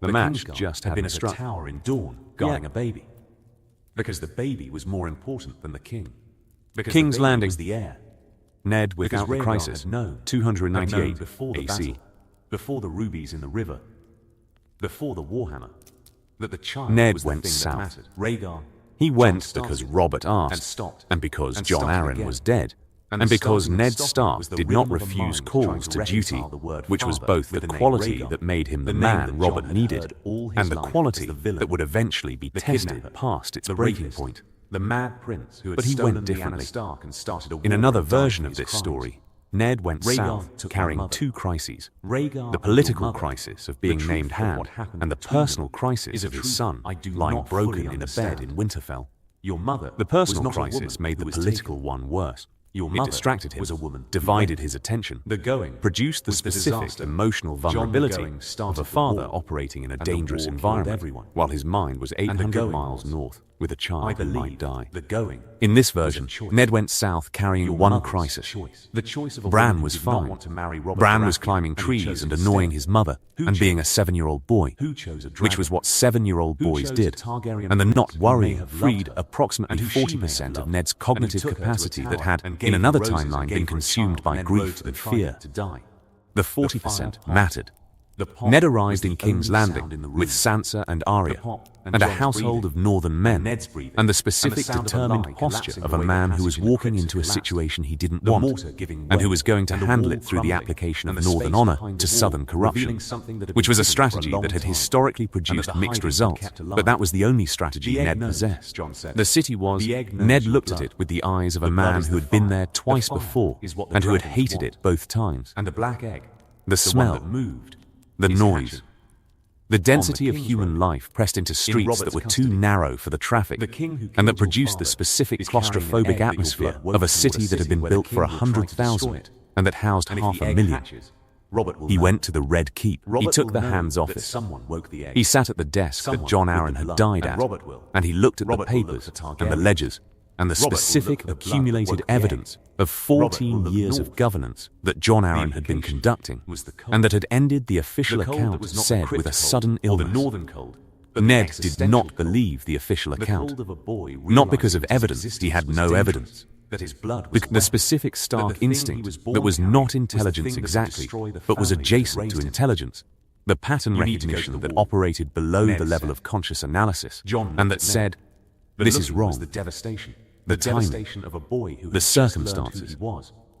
The match Kingsguard just had been hadn't at struck. a tower in Dawn, guarding a baby. Because the baby was more important than the king. Because King's the baby Landing. was the heir. Ned without the Rhaegar crisis. had known 298 before the AC. battle, before the rubies in the river, before the warhammer, that the child Ned was the went thing south. that mattered. Rhaegar. He went Jon because started Robert and asked, stopped, and because and Jon started Arryn again. was dead, And and the because starting and Ned stopping Stark was the did not rhythm of a refuse mind trying calls to to duty, reconcile the word which was father both with the the name quality Rhaegar, that made him the the name man that Robert Jon had needed, heard all his and the life as quality the villain, that would eventually be the tested kidnapper, past its the breaking rapist, point. the mad prince who had But he stolen went Lyanna differently. Stark and started a war In another and died version for of his this crimes. story, Ned went south, carrying two crises. The political crisis of being named Hand, and the personal crisis of his son, lying broken in a bed in Winterfell. The personal crisis made the political one worse. It distracted him, divided his attention, produced the specific emotional vulnerability of a father operating in a dangerous environment, while his mind was 800 miles north, with a child who might die. In this version, Ned went south carrying one crisis. Bran was fine. Bran was climbing trees and annoying his mother, and being a 7-year-old boy, which was what 7-year-old boys did, and the not worrying freed approximately 40% of Ned's cognitive capacity that had, in another timeline, been consumed by grief and fear. The 40% mattered. Ned arrived in King's Landing with Sansa and Arya, and a household of northern men, and the specific determined posture of a man who was walking into a situation he didn't want, and who was going to handle it through the application of northern honor to southern corruption, which was a strategy that had historically produced mixed results, but that was the only strategy Ned possessed. The city was, Ned looked at it with the eyes of a man who had been there twice before, and who had hated it both times. The smell, the noise, the density of human life pressed into streets that were too narrow for the traffic, and that produced the specific claustrophobic atmosphere of a city that had been built for 100,000 and that housed 500,000. He went to the Red Keep. He took the Hand's office. He sat at the desk that Jon Arryn had died at, and he looked at the papers and the ledgers and the specific accumulated evidence of 14 years of governance that Jon Arryn had been conducting, and that had ended the official account said with a sudden illness. Ned did not believe the official account, not because of evidence, he had no evidence. The specific Stark instinct that was not intelligence exactly, but was adjacent to intelligence, the pattern recognition that operated below the level of conscious analysis, and that said, this is wrong. The timing, the circumstances,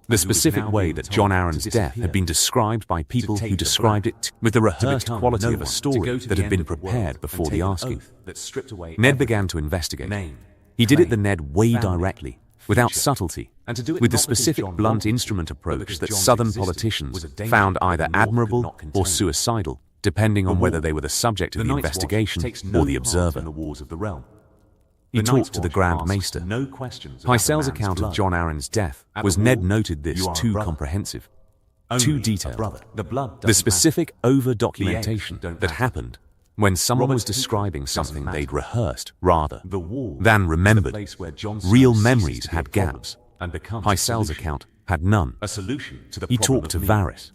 the specific way that Jon Arryn's death had been described by people who described it with the rehearsed quality of a story that had been prepared before the asking. Ned began to investigate. He did it the Ned way directly, without subtlety, with the specific blunt instrument approach that southern politicians found either admirable or suicidal, depending on whether they were the subject of the investigation or the observer. He talked to the Grand Maester. Pycelle's account of Jon Arryn's death was Ned noted this too comprehensive, too detailed. The specific over-documentation that happened when someone was describing something they'd rehearsed rather than remembered. Real memories had gaps. Pycelle's account had none. He talked to Varys.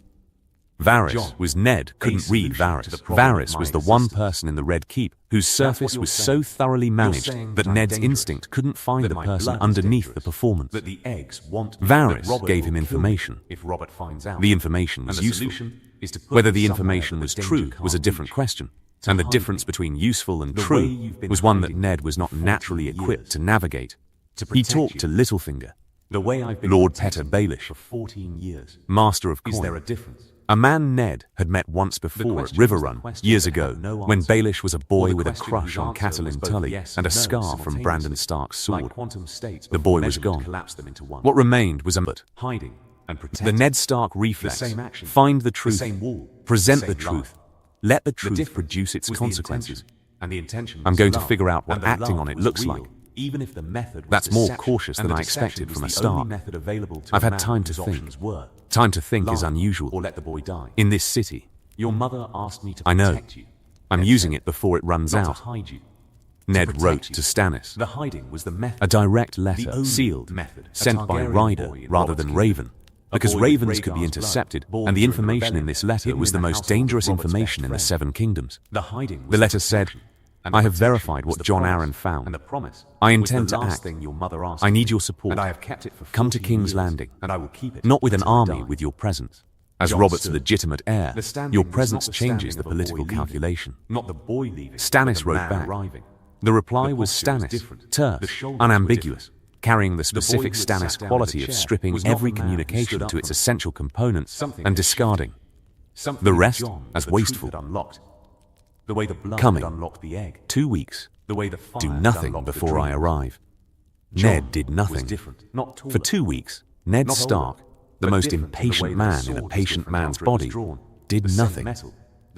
Varys was Ned couldn't read Varys. Varys was the one person in the Red Keep whose surface was so thoroughly managed that Ned's instinct couldn't find the person underneath the performance. Varys gave him information. The information was useful. Whether the information was true was a different question, and the difference between useful and true was one that Ned was not naturally equipped to navigate. He talked to Littlefinger, Lord Petter Baelish, Master of Coin, a man Ned had met once before at Riverrun years ago, when Baelish was a boy with a crush on Catelyn Tully and a scar from Brandon Stark's sword. The boy was gone. What remained was a hiding. The Ned Stark reflex: find the truth, present the truth, let the truth produce its consequences. I'm going to figure out what acting on it looks like. That's more cautious than I expected from a Stark. I've had time to think. Time to think is unusual. In this city. I know. I'm using it before it runs out. Ned wrote to Stannis. A direct letter, sealed, sent by Ryder rather than Raven, because ravens could be intercepted, and the information in this letter was the most dangerous information in the Seven Kingdoms. The letter said, I have verified what Jon Arryn found. I intend to act. I need your support. Come to King's Landing, not with an army, with your presence. As Robert's legitimate heir, your presence changes the political calculation. Stannis wrote back. The reply was Stannis, terse, unambiguous, carrying the specific Stannis quality of stripping every communication to its essential components and discarding the rest as wasteful. Coming. 2 weeks. Do nothing before I arrive. Ned did nothing. For 2 weeks, Ned Stark, the most impatient man in a patient man's body, did nothing.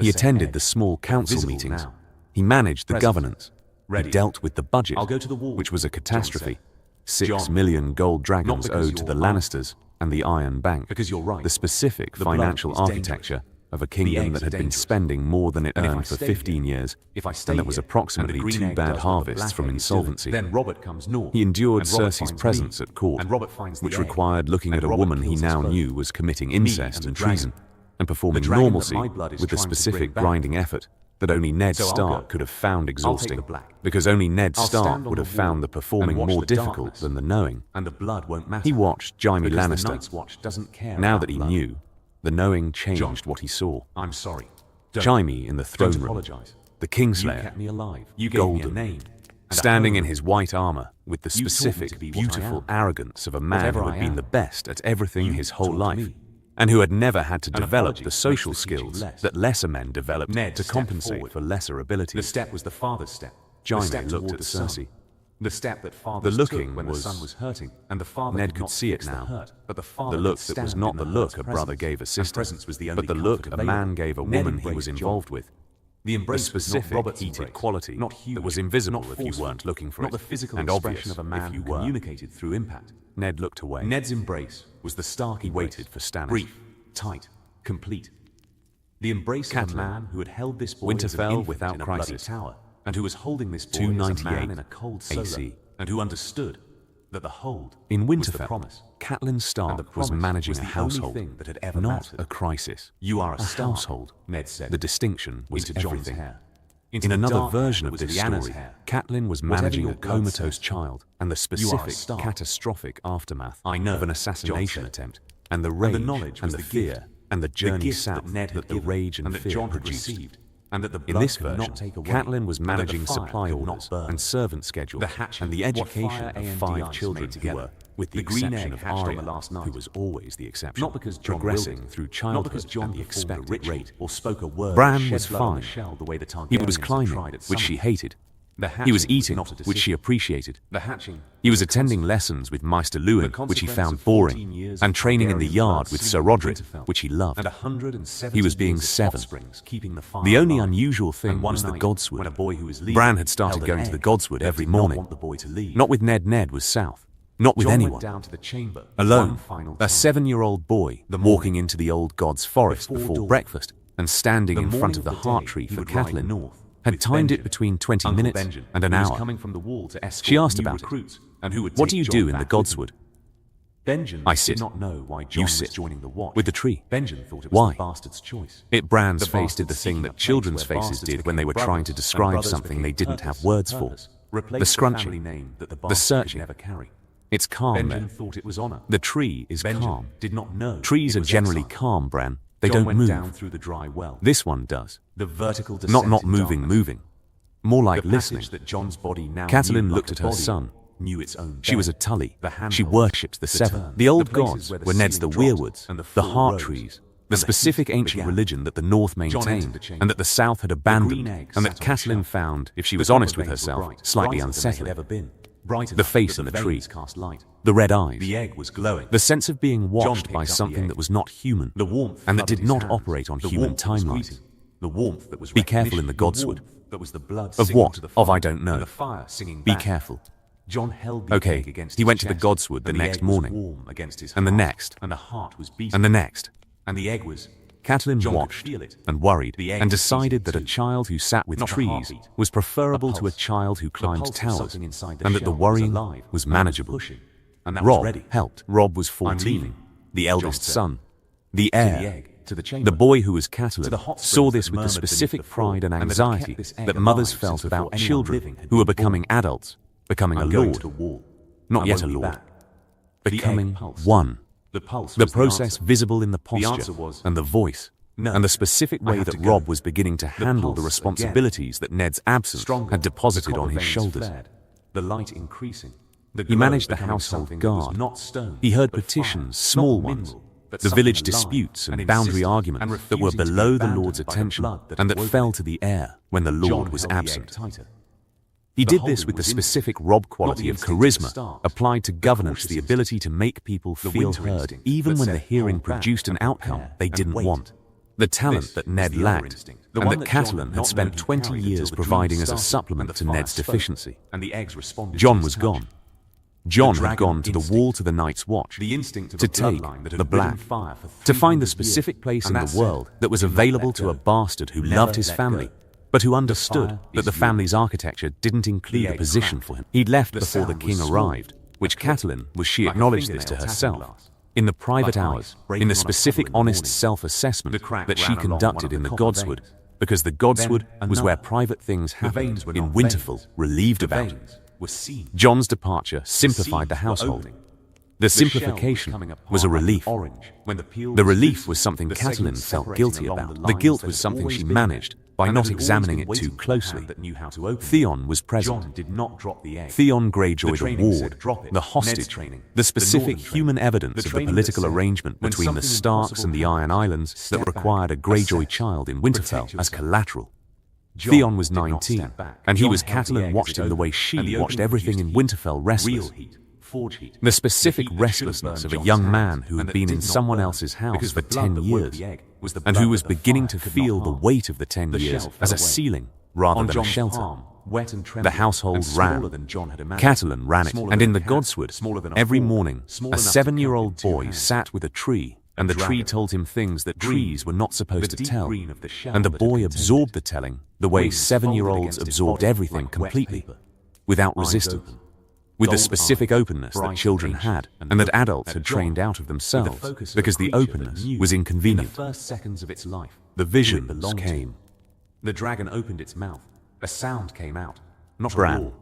He attended the small council meetings. He managed the governance. He dealt with the budget, which was a catastrophe. 6 million gold dragons owed to the Lannisters and the Iron Bank. The specific financial architecture of a kingdom that had been spending more than it earned for 15 years, and that was approximately 2 bad harvests from insolvency. He endured Cersei's presence at court, which required looking at a woman he now knew was committing incest and treason, and performing normalcy with the specific grinding effort that only Ned Stark could have found exhausting, because only Ned Stark would have found the performing more difficult than the knowing. He watched Jaime Lannister. Now that he knew, the knowing changed what he saw. I'm sorry. Jaime in the throne room, the Kingslayer, golden, standing in his white armor with the specific, beautiful arrogance of a man who had been the best at everything his whole life, and who had never had to develop the social skills that lesser men developed to compensate for lesser abilities. The step was the father's step. Jaime looked at Cersei. The step that father took when the son was hurting, and the father Ned could see it now. The look that was not the look a brother gave a sister, but the look a man gave a woman he was involved with. A specific, heated quality that was invisible if you weren't looking for it, and obvious of a man if you who were. communicated through impact. Ned looked away. Ned's embrace was the stark He waited for Stannis. brief, tight, complete. The embrace of a Catelyn, man who had held this boy as an Winterfell infant without in a bloody crisis. tower, and who was holding this boy as a 298 man in a cold solar, AC. and who understood that the hold In was the Winterfell, promise. Catelyn And the Stark was promise managing was a the only household, thing that had ever not mattered. a crisis. You are a star, household. Ned said. The distinction was into Jon's everything. hair. In another version of this story, Catelyn was Whatever managing your a blood comatose says, child and the you are a specific, star. catastrophic aftermath I know, of an Jon assassination said. attempt, and the rage knowledge and was the the fear gift. and the journey gift south that Ned had that the given, rage and and that fear Jon had produced. received, and that the In blood this could not version, take away, Catelyn was and that the managing fire supply could not orders burn. and servant schedules The hatching, and the what education fire of and 5 ice children made who together. were, with the The green exception egg of hatched on Arya, the last who night. was always the exception, Not because Jon progressing willed it, through not childhood because Jon at the performed a expected ritual rate. or spoke a word, Bran shed was blood on the fine. shell the way the He was Targaryens had climbing, tried at which she Summer. hated. The He was hatching eating, not a which she decision. appreciated. The hatching He was a attending consequence. lessons with Maester Lewin, The which he consequence found of 14 boring, years and of training in the Targaryen yard blood with sleeping Sir in Roderick, Winterfell, which he loved. and 170 He was being years of 7. offsprings keeping the fire The only alive. unusual thing And one was the night, godswood. when a boy who was leaving Bran had started held an going to the egg, godswood Ned every did not morning. want the boy to leave. Not with Ned. Ned was south. Not with Jon anyone. went down to the chamber Alone, one final a time. 7-year-old boy walking into the old god's forest before dawn. breakfast and standing The in front morning of the of the heart day tree he for would ride Catelyn north had with timed it Benjen, between 20 Uncle minutes Benjen, and an who was hour. coming from the wall to escort She asked new about it. recruits, and who would What take do you Jon do in back the with godswood? him. Benjen I sit. did not know why Jon You was sit. joining the watch. With the tree. Benjen thought it was Why? the bastard's choice. Bran's The face did the bastards thing seeking that a place children's where faces bastards did when they were became trying to brothers, and describe brothers something they became didn't have purpose, words for. purpose. The Replaced family scrunching, name that the the bastards could searching. never carry. It's calm there. Benjen thought it was honor. The tree is Benjen calm. did not know Trees it are was generally exile. calm, Bran. They Jon don't went move. down through the dry well. This one does. The vertical descent Not in moving, darkness. moving. More like The listening. passage that Jon's body now Catelyn knew looked like at a her body son. knew its own She was a bed. Tully. The She handholds, worshipped the the Seven. turns, The old the places gods where the were Ned's the ceiling dropped weirwoods, and the the floor heart rose, trees, and the the specific heat ancient began. religion that the North Jon entered maintained, the chamber. and that the South had green abandoned, egg and that sat on the Catelyn shelf. found, if she The was copper honest with veins were herself, bright, slightly brighter than they had unsettling. ever been. Bright The enough face that in the veins tree. cast light. The red eyes. The egg was glowing. The sense of being watched picked by up the something egg. that was not human, The warmth and that flooded did his not hands. operate on The human warmth that was timelines. greeting. The warmth that was Be careful in the recognition. godswood. The warmth that was the blood Of singing what? to the Of fire, I don't know. and the fire singing Be back. careful. Jon held the Okay, egg against he his went to the chest, godswood the and next egg was morning. warm against his And the heart, next. and the heart was beating. And the next. And the egg was. Catelyn Jon could watched feel it. and worried The egg and was decided that a beating too. child who sat with Not a trees heartbeat. was preferable A to a pulse. child who The climbed pulse of towers, something inside the and that the shell was worrying alive was and manageable. pushing, and that was Robb ready. helped. Robb was 14, leaving, the eldest said. son, the To heir. the egg, to the chamber. The boy who was To the Catelyn hot saw springs this that with the murmured specific beneath the floor, pride and and that had kept anxiety this egg that mothers alive felt since before about anyone children living had who were been becoming born. adults, becoming a I'm going lord, to war. not I yet a won't be lord, back. The egg becoming pulsed. one. The pulse The was process answer. visible in the answer posture was, and the voice, no, and the specific I way have that to go. Robb was beginning to handle the pulse responsibilities that Ned's absence Stronger, had deposited the on copper his veins shoulders. flared, the light increasing. The He glow managed the becoming household something that was guard. not stone, He heard but petitions, fire, small not ones, mineral, but the something village alive disputes and and boundary insistent arguments and that were refusing to be below the abandoned Lord's by the attention blood that and that awoke fell it. to the air when the Lord Jon was held the egg absent. tighter. He did this with the specific Robb quality of charisma, applied to governance, the ability to make people feel heard, even when the hearing produced an outcome they didn't want. The talent that Ned lacked, and that Catelyn had spent 20 years providing as a supplement to Ned's deficiency. Jon was gone. Jon had gone to the wall to the Night's Watch, to take the black, to find the specific place in the world that was available to a bastard who loved his family, but who understood that the family's architecture didn't include a position for him. He'd left before the king arrived, which Catelyn was. She acknowledged this to herself. In the private hours, in the specific honest self-assessment that she conducted in the Godswood, because the Godswood was where private things happened in Winterfell, relieved about. Jon's departure simplified the household. The simplification was a relief. The relief was something Catelyn felt guilty about. The guilt was something she managed by not examining it too closely. Theon was present. Theon Greyjoy the ward, the hostage, the specific human evidence of the political arrangement between the Starks and the Iron Islands that required a Greyjoy child in Winterfell as collateral. Theon was 19, and he was Catelyn watched him the way she watched everything in Winterfell restless. The specific restlessness of a young man who had been in someone else's house for 10 years, and who was beginning to feel the weight of the 10 years as a ceiling rather than a shelter. The household ran. Catelyn ran it, and in the Godswood, every morning, a 7-year-old boy sat with a tree, and the tree told him things that trees were not supposed to tell, and the boy absorbed the telling the way 7-year-olds absorbed everything completely, without resistance, with the specific openness that children had, and that adults had trained out of themselves, because the openness was inconvenient. The visions came. The dragon opened its mouth. A sound came out, not a Bran. roar.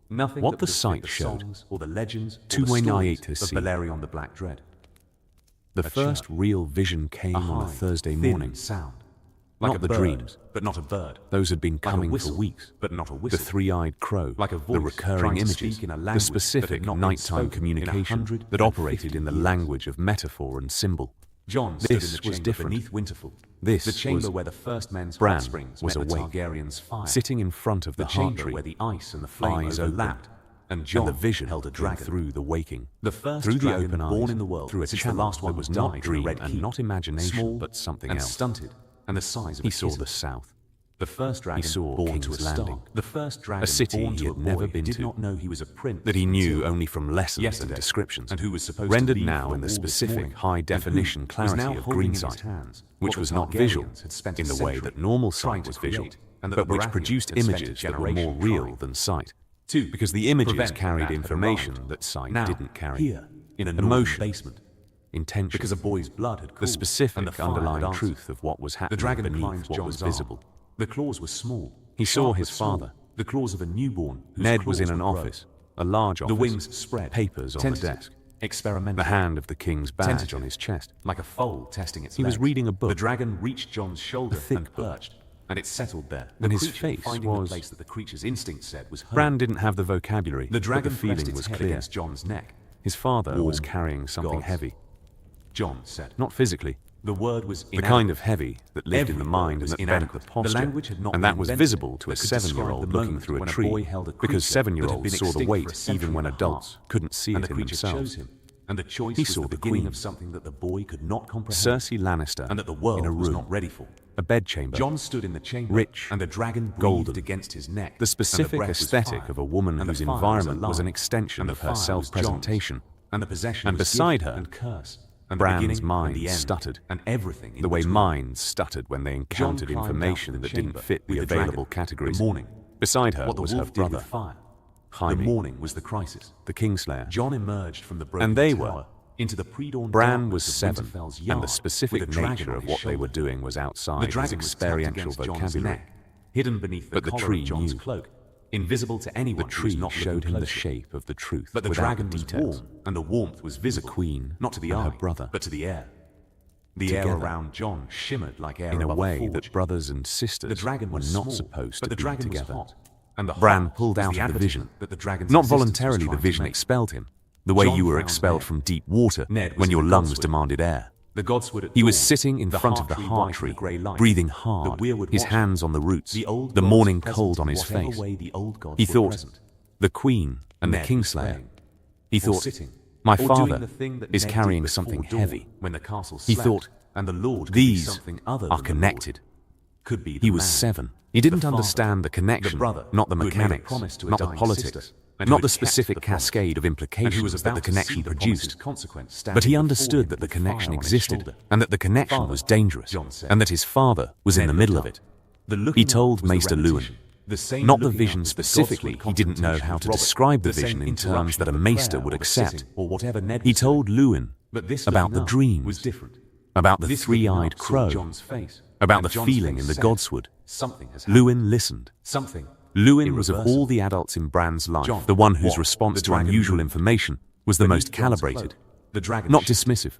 Nothing What but the sight showed, songs or the legends or two the way stories to of see. Balerion the Black Dread. The first real vision came on a Thursday morning. Sound. Not the dreams, but not a bird. those had been coming for whistle, weeks. but not a The whistle. three-eyed crow, Like a the voice recurring trying to images, speak in a the language specific that had not been nighttime spoken in communication 150 that operated in the years. language of metaphor and symbol. Jon stood in This the was chamber different. beneath Winterfell. This the chamber was where the first men's Bran heartstrings was met the awake, Targaryen's fire. sitting in front of the the heart chamber tree, where the ice and the flame eyes overlapped, open, and Jon and the vision held a came dragon through the waking, The first through the dragon open eyes, born in the world through a since channel the last one that was died not in a dream red and keep, not imagination, small but something and else. stunted, and the size of He a saw kitten. the south, The first dragon saw born King's to a star. Landing, The first dragon a city born to he a had never boy been did to, not know he was a prince that he knew until only from lessons yesterday, and descriptions, and who was supposed rendered to leave now for in the all this specific morning, high-definition and who was clarity now of holding in his green sight, hands which what was the not visual Targaryens had spent in a the way century that normal trying sight to was visual, create, and that but the which Baratheons produced had spent a images that were more generation real trying. than sight, Two, because the images prevent carried that had information arrived. that sight Now, didn't carry. here, in a Emotion, northern basement, intention, because a boy's blood had cooled, the specific and the fire underlying had answered. truth of what was The happening dragon beneath climbed what Jon's was visible. arm. The claws were small. He saw sharp his but small. father. The claws of a newborn. Whose Ned was in claws an would grow. office, a large office, The wings spread. papers on the Tentative, desk, experimental. the hand of the king's badge Tentative, on his chest. like a foal testing its He was legs. reading a book. The dragon reached Jon's shoulder thick and book. perched, and it settled there. And The his creature face finding was- the place that the creature's instinct said was home. Bran didn't have the vocabulary, The dragon but the feeling pressed its was head clear. against Jon's neck. His father was Warm carrying something gods. heavy, Jon said. not physically, The word was the kind of heavy that lived in the Every mind word and was that bent the inadequate. posture, The language had not and been that was invented visible to a that could describe 7-year-old the looking moment through a when a tree, boy held a because creature that 7-year-olds had saw been the extinct for weight a century even when and a adults half. couldn't see And it the in creature chose themselves. him, and the choice He was saw the the beginning queen. of something that the boy could not comprehend, Cersei Lannister and that the world in a was room, not ready for. a bedchamber, Jon stood in the chamber, rich, and the dragon breathed golden, against his neck. the specific breath was aesthetic fire, of a woman and the whose fire was environment was alive, an extension and the of her fire was self-presentation. Jon's, and the possession And was beside gift her, and curse, and Bran's the beginning mind and the end, stuttered, and everything in the way between. minds stuttered when they encountered climbed out information of the that didn't chamber fit the with the available dragon. categories. The morning. Beside her What the was her wolf did brother, with fire. Jaime, The morning was the crisis. the Kingslayer. Jon emerged from the broken And they tower were. into the pre-dawn Bran was darkness of 7, Winterfell's and yard, the specific with a dragon nature on of his what they were shoulder. doing was The outside his dragon was tucked experiential against Jon's vocabulary. neck, hidden beneath the But the collar tree of Jon's knew. cloak, invisible to anyone The who was tree not showed looking him the closely. shape of the truth, But the without dragon the was details. warm, and the warmth was visible, queen not to the and eye, her brother. but to the air. The air Together. around Jon shimmered like air In a above way forge. that brothers and The sisters dragon were was not small, supposed but to the be dragon together. was hot, and the Bran hot pulled was out the of the vision. advertisement that the dragon's Not existence voluntarily was the trying to vision make. expelled him, the way Jon you were found expelled Ned. from deep water Ned was when in your the lungs Godswood. demanded air. The gods would at He was dawn, sitting in front of the heart tree, breathing hard, his hands on the roots, the morning cold on his face. He thought, the queen and the kingslayer. He thought, my father is carrying something heavy. He thought, these are connected. He was 7. He didn't understand the connection, not the mechanics, not the politics, not the specific cascade of implications that the connection produced. But he understood that the connection existed, and that the connection was dangerous, and that his father was in the middle of it. He told Maester Lewin, not the vision specifically, he didn't know how to describe the vision in terms that a maester would accept. He told Lewin about the dreams, about the three-eyed crow, about the feeling in the godswood. Lewin listened. Lewin was of all the adults in Bran's life, the one whose response to unusual information was the most calibrated, not dismissive,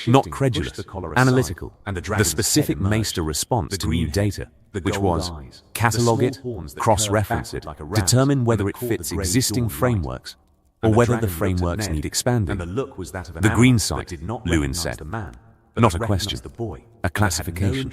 not credulous, analytical, the specific maester response to new data, which was catalogue it, cross-reference it, determine whether it fits existing frameworks, or whether the frameworks need expanding. The green site, Lewin said, not a question, a classification.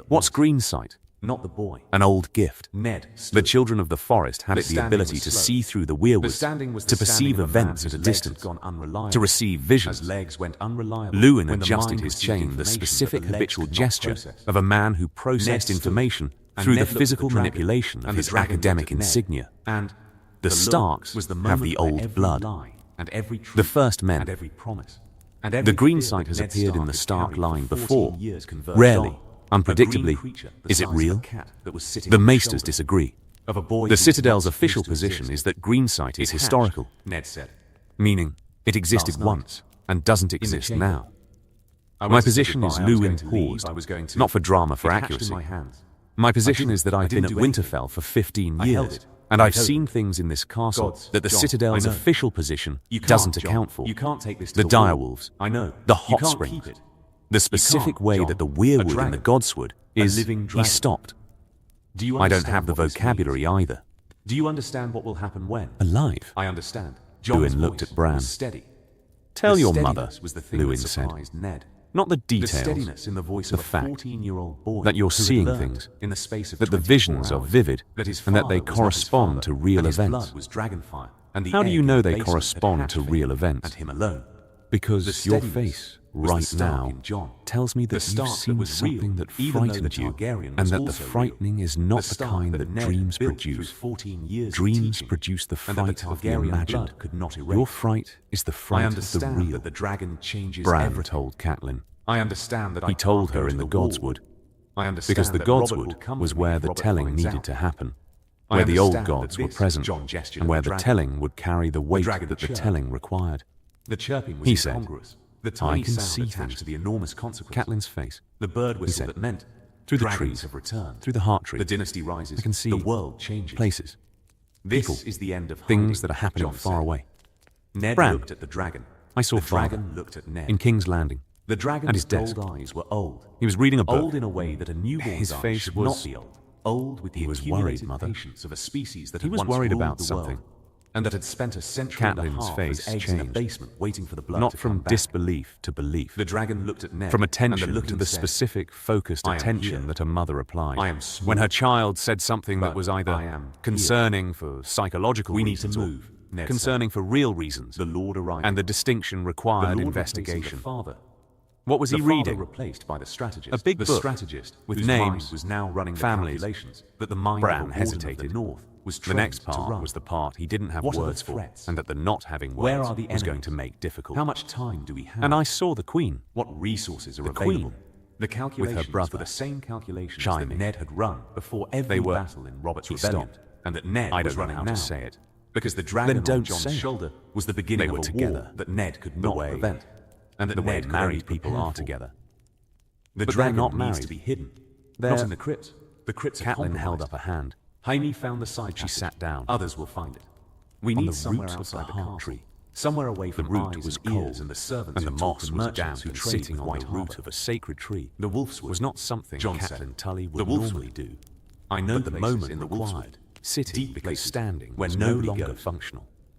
What's green site? Not the boy. An old gift. Ned The children of the forest had it the ability to see through the weirwoods, to perceive events at a distance, to receive visions. Lewin adjusted his chain, the specific habitual gesture of a man who processed information through the physical manipulation of his academic insignia. And the Starks have the old blood, the first men. The green site has appeared in the Stark line before, rarely, unpredictably. Is it real? The maesters disagree. The Citadel's official position is that green site is historical, Ned said, meaning it existed once and doesn't exist now. My position is Lewin paused, not for drama, for accuracy. My position is that I've been at Winterfell for 15 years, and I've seen things in this castle that the Citadel's official position doesn't account for. The direwolves, the hot springs, the specific way that the weirwood and the godswood is, he stopped. I don't have the vocabulary either. Do you understand what will happen when? Alive. I understand. Lewin looked at Bran. Tell your mother, Lewin said. Ned. Not the details, The steadiness in the voice the of a fact 14-year-old boy that you're who had seeing learned things, in the space of that the 24 visions are hours, vivid, that his and that they father was not his correspond father, to real and his events. blood was dragonfire, and the How do you egg know in the they basement had correspond hatched to for real him events? and him alone? Because The your steadiness face, was the right Stark now, in Jon. tells me The that you've Stark that seen was real, something that even though the frightened you, Targaryen and was that the also real. frightening is not the Stark kind that that Ned dreams built through produce. 14 years of Dreams teaching, produce the and that the fright of the Targaryen imagined. blood could not erase. Your fright is the I fright of the understand real. that the dragon changes Bran everything. told Catelyn. I understand that I He told can't go her to in the wall. godswood, I understand because the that Robert will godswood come was with me where if the Robert telling finds needed out. to happen, I where the old understand that gods were this, present, Jon gestured and at where the the dragon. telling would carry the weight dragon that the chirped. telling required. The chirping was He said, incongruous. The tiny can sound see attached things. to the enormous consequence. Catelyn's face, The bird whistle said, that meant through the dragons trees, have returned. through the heart tree, The dynasty rises. I can see the world changes. places, This people, is the end of things hiding, that are happening Jon far said. away. Ned Bran, looked at the dragon. I saw the father dragon looked at Ned. in King's Landing. The at dragon's his desk. gold eyes were old. He was reading a book. Old in a way that a newborn's His eyes face should was- not be old. Old with the He was accumulated worried, Mother. patience of a species that He had was once worried ruled about the something. world, and that had spent a century and a Catelyn's half face as eggs in a changed. basement waiting for the blood Not to from come back. disbelief to belief, The dragon looked at Ned, from and attention the look to the said, specific, focused "I am attention here. that a mother applied. I am small, when her child said something that but was I either am concerning for psychological We need to reasons or move," Ned concerning for real reasons, The Lord arrived. and the distinction The required Lord replacing investigation. The father. What was The he father reading? replaced by the strategist. A big the book strategist with whose names, mind was now running families. the calculations that the mind Bran of a warden hesitated. of the North was The trained next to part run. was the part he didn't have What are the words for, threats? and that the not having words Where are the was going enemies? to make difficult. How much time do we have? And I saw the Queen, What resources are The available? Queen, The calculations brother, were the same calculations chiming. that Ned had run before every They were. battle in Robert's He rebellion, stopped. and that Ned I was don't know running how now. to say it. Because the dragon on don't Jon's say it. shoulder was the beginning They were of a together. war that Ned could The not way- prevent, and that The way Ned could married only people prepare are for. together. The But they're dragon not needs married. to be hidden, They're- not in the crypt. The crypts are Catelyn held compromised. up a hand. Jaime found the side She passage. sat down. Others will find it. We On need the somewhere root of outside the the heart castle. tree. Somewhere away from root eyes was and ears cold, and the servants and the who talk moss to was merchants damp who and trade sitting with on White the root Harbor. of a sacred tree. The wolfswood Was not something Jon Catelyn said. Tully would The wolfswood. normally do. I know But the places moment in the required, wolfswood, sitting deep because places, standing where was no nobody longer goes. functional.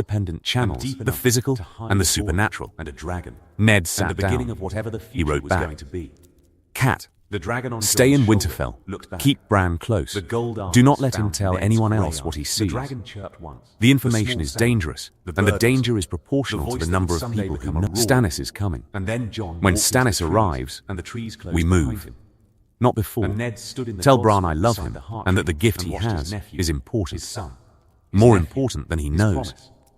independent channels, deep the enough physical to hide and the a sword supernatural. and a dragon. Ned And sat the beginning down. of whatever the He future wrote was back. going to be. Cat, The dragon on stay in Jon's shoulder Winterfell. looked back. Keep Bran close. The gold Do not arms let him found tell Ned's anyone grey else what he arms. sees. The dragon chirped once. The information small is sound. dangerous, The and the bird danger is The proportional to voice the that number would of someday people who become a know. roar. Stannis is coming. And then Jon When walked into the Stannis trees, arrives, and the trees closed we behind move. him. Not before. And Ned stood in the Tell gods Bran I love beside him, the heart and that the tree gift and he watched his has nephew, is important. his son, his More nephew, important than he his knows. promise,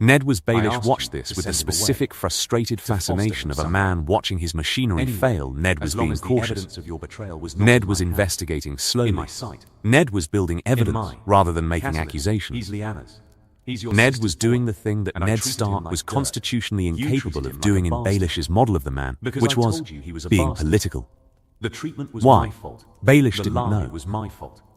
Ned was Baelish asked watched you this to with the send him away, specific frustrated to foster fascination of a him man watching his machinery Anyway, fail. Ned was as long being as the cautious. evidence of your betrayal was not Ned in was my hand, investigating slowly. in my sight. Ned was building evidence mine. rather than making Catelyn, accusations. He's Lyanna's. He's your Ned sister's was boy, doing the thing that and I Ned treated Stark him like was dirt. constitutionally You incapable treated of him doing like a in bastard. Baelish's model of the man, Because which I was told you he was a being bastard. political. The treatment was Why? my fault. Baelish The didn't lie know. was my fault.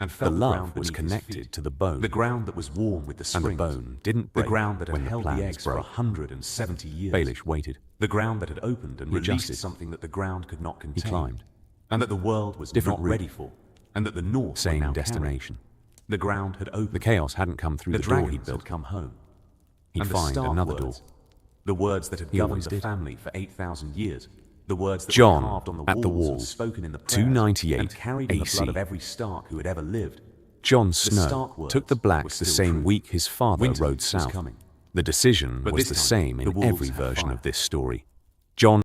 and The felt the ground love was beneath his connected feet. to the bone, The ground that was warm with the and the springs. bone didn't The break ground that had when the held the plans eggs for broke. 170 years. Baelish waited. The ground that had opened and He released adjusted. something that the ground could not He contain. climbed. And that the world was Different not route. ready for. And that the North would Same now destination. carry. The ground had opened. The chaos hadn't come through The the door dragons he'd built. had come home. He'd And the find Stark another door. words, the words that had He governed always the did. family for 8,000 years. The words that Jon, were carved on the at the walls wall, and spoken in the prayers, 298 and carried in the AC. blood of every Stark who had ever lived. Jon The Snow Stark words took the were Blacks the still same true. week his father Winter rode was south. coming. The decision But was this the time, same the in wolves every had version fire. of this story. Jon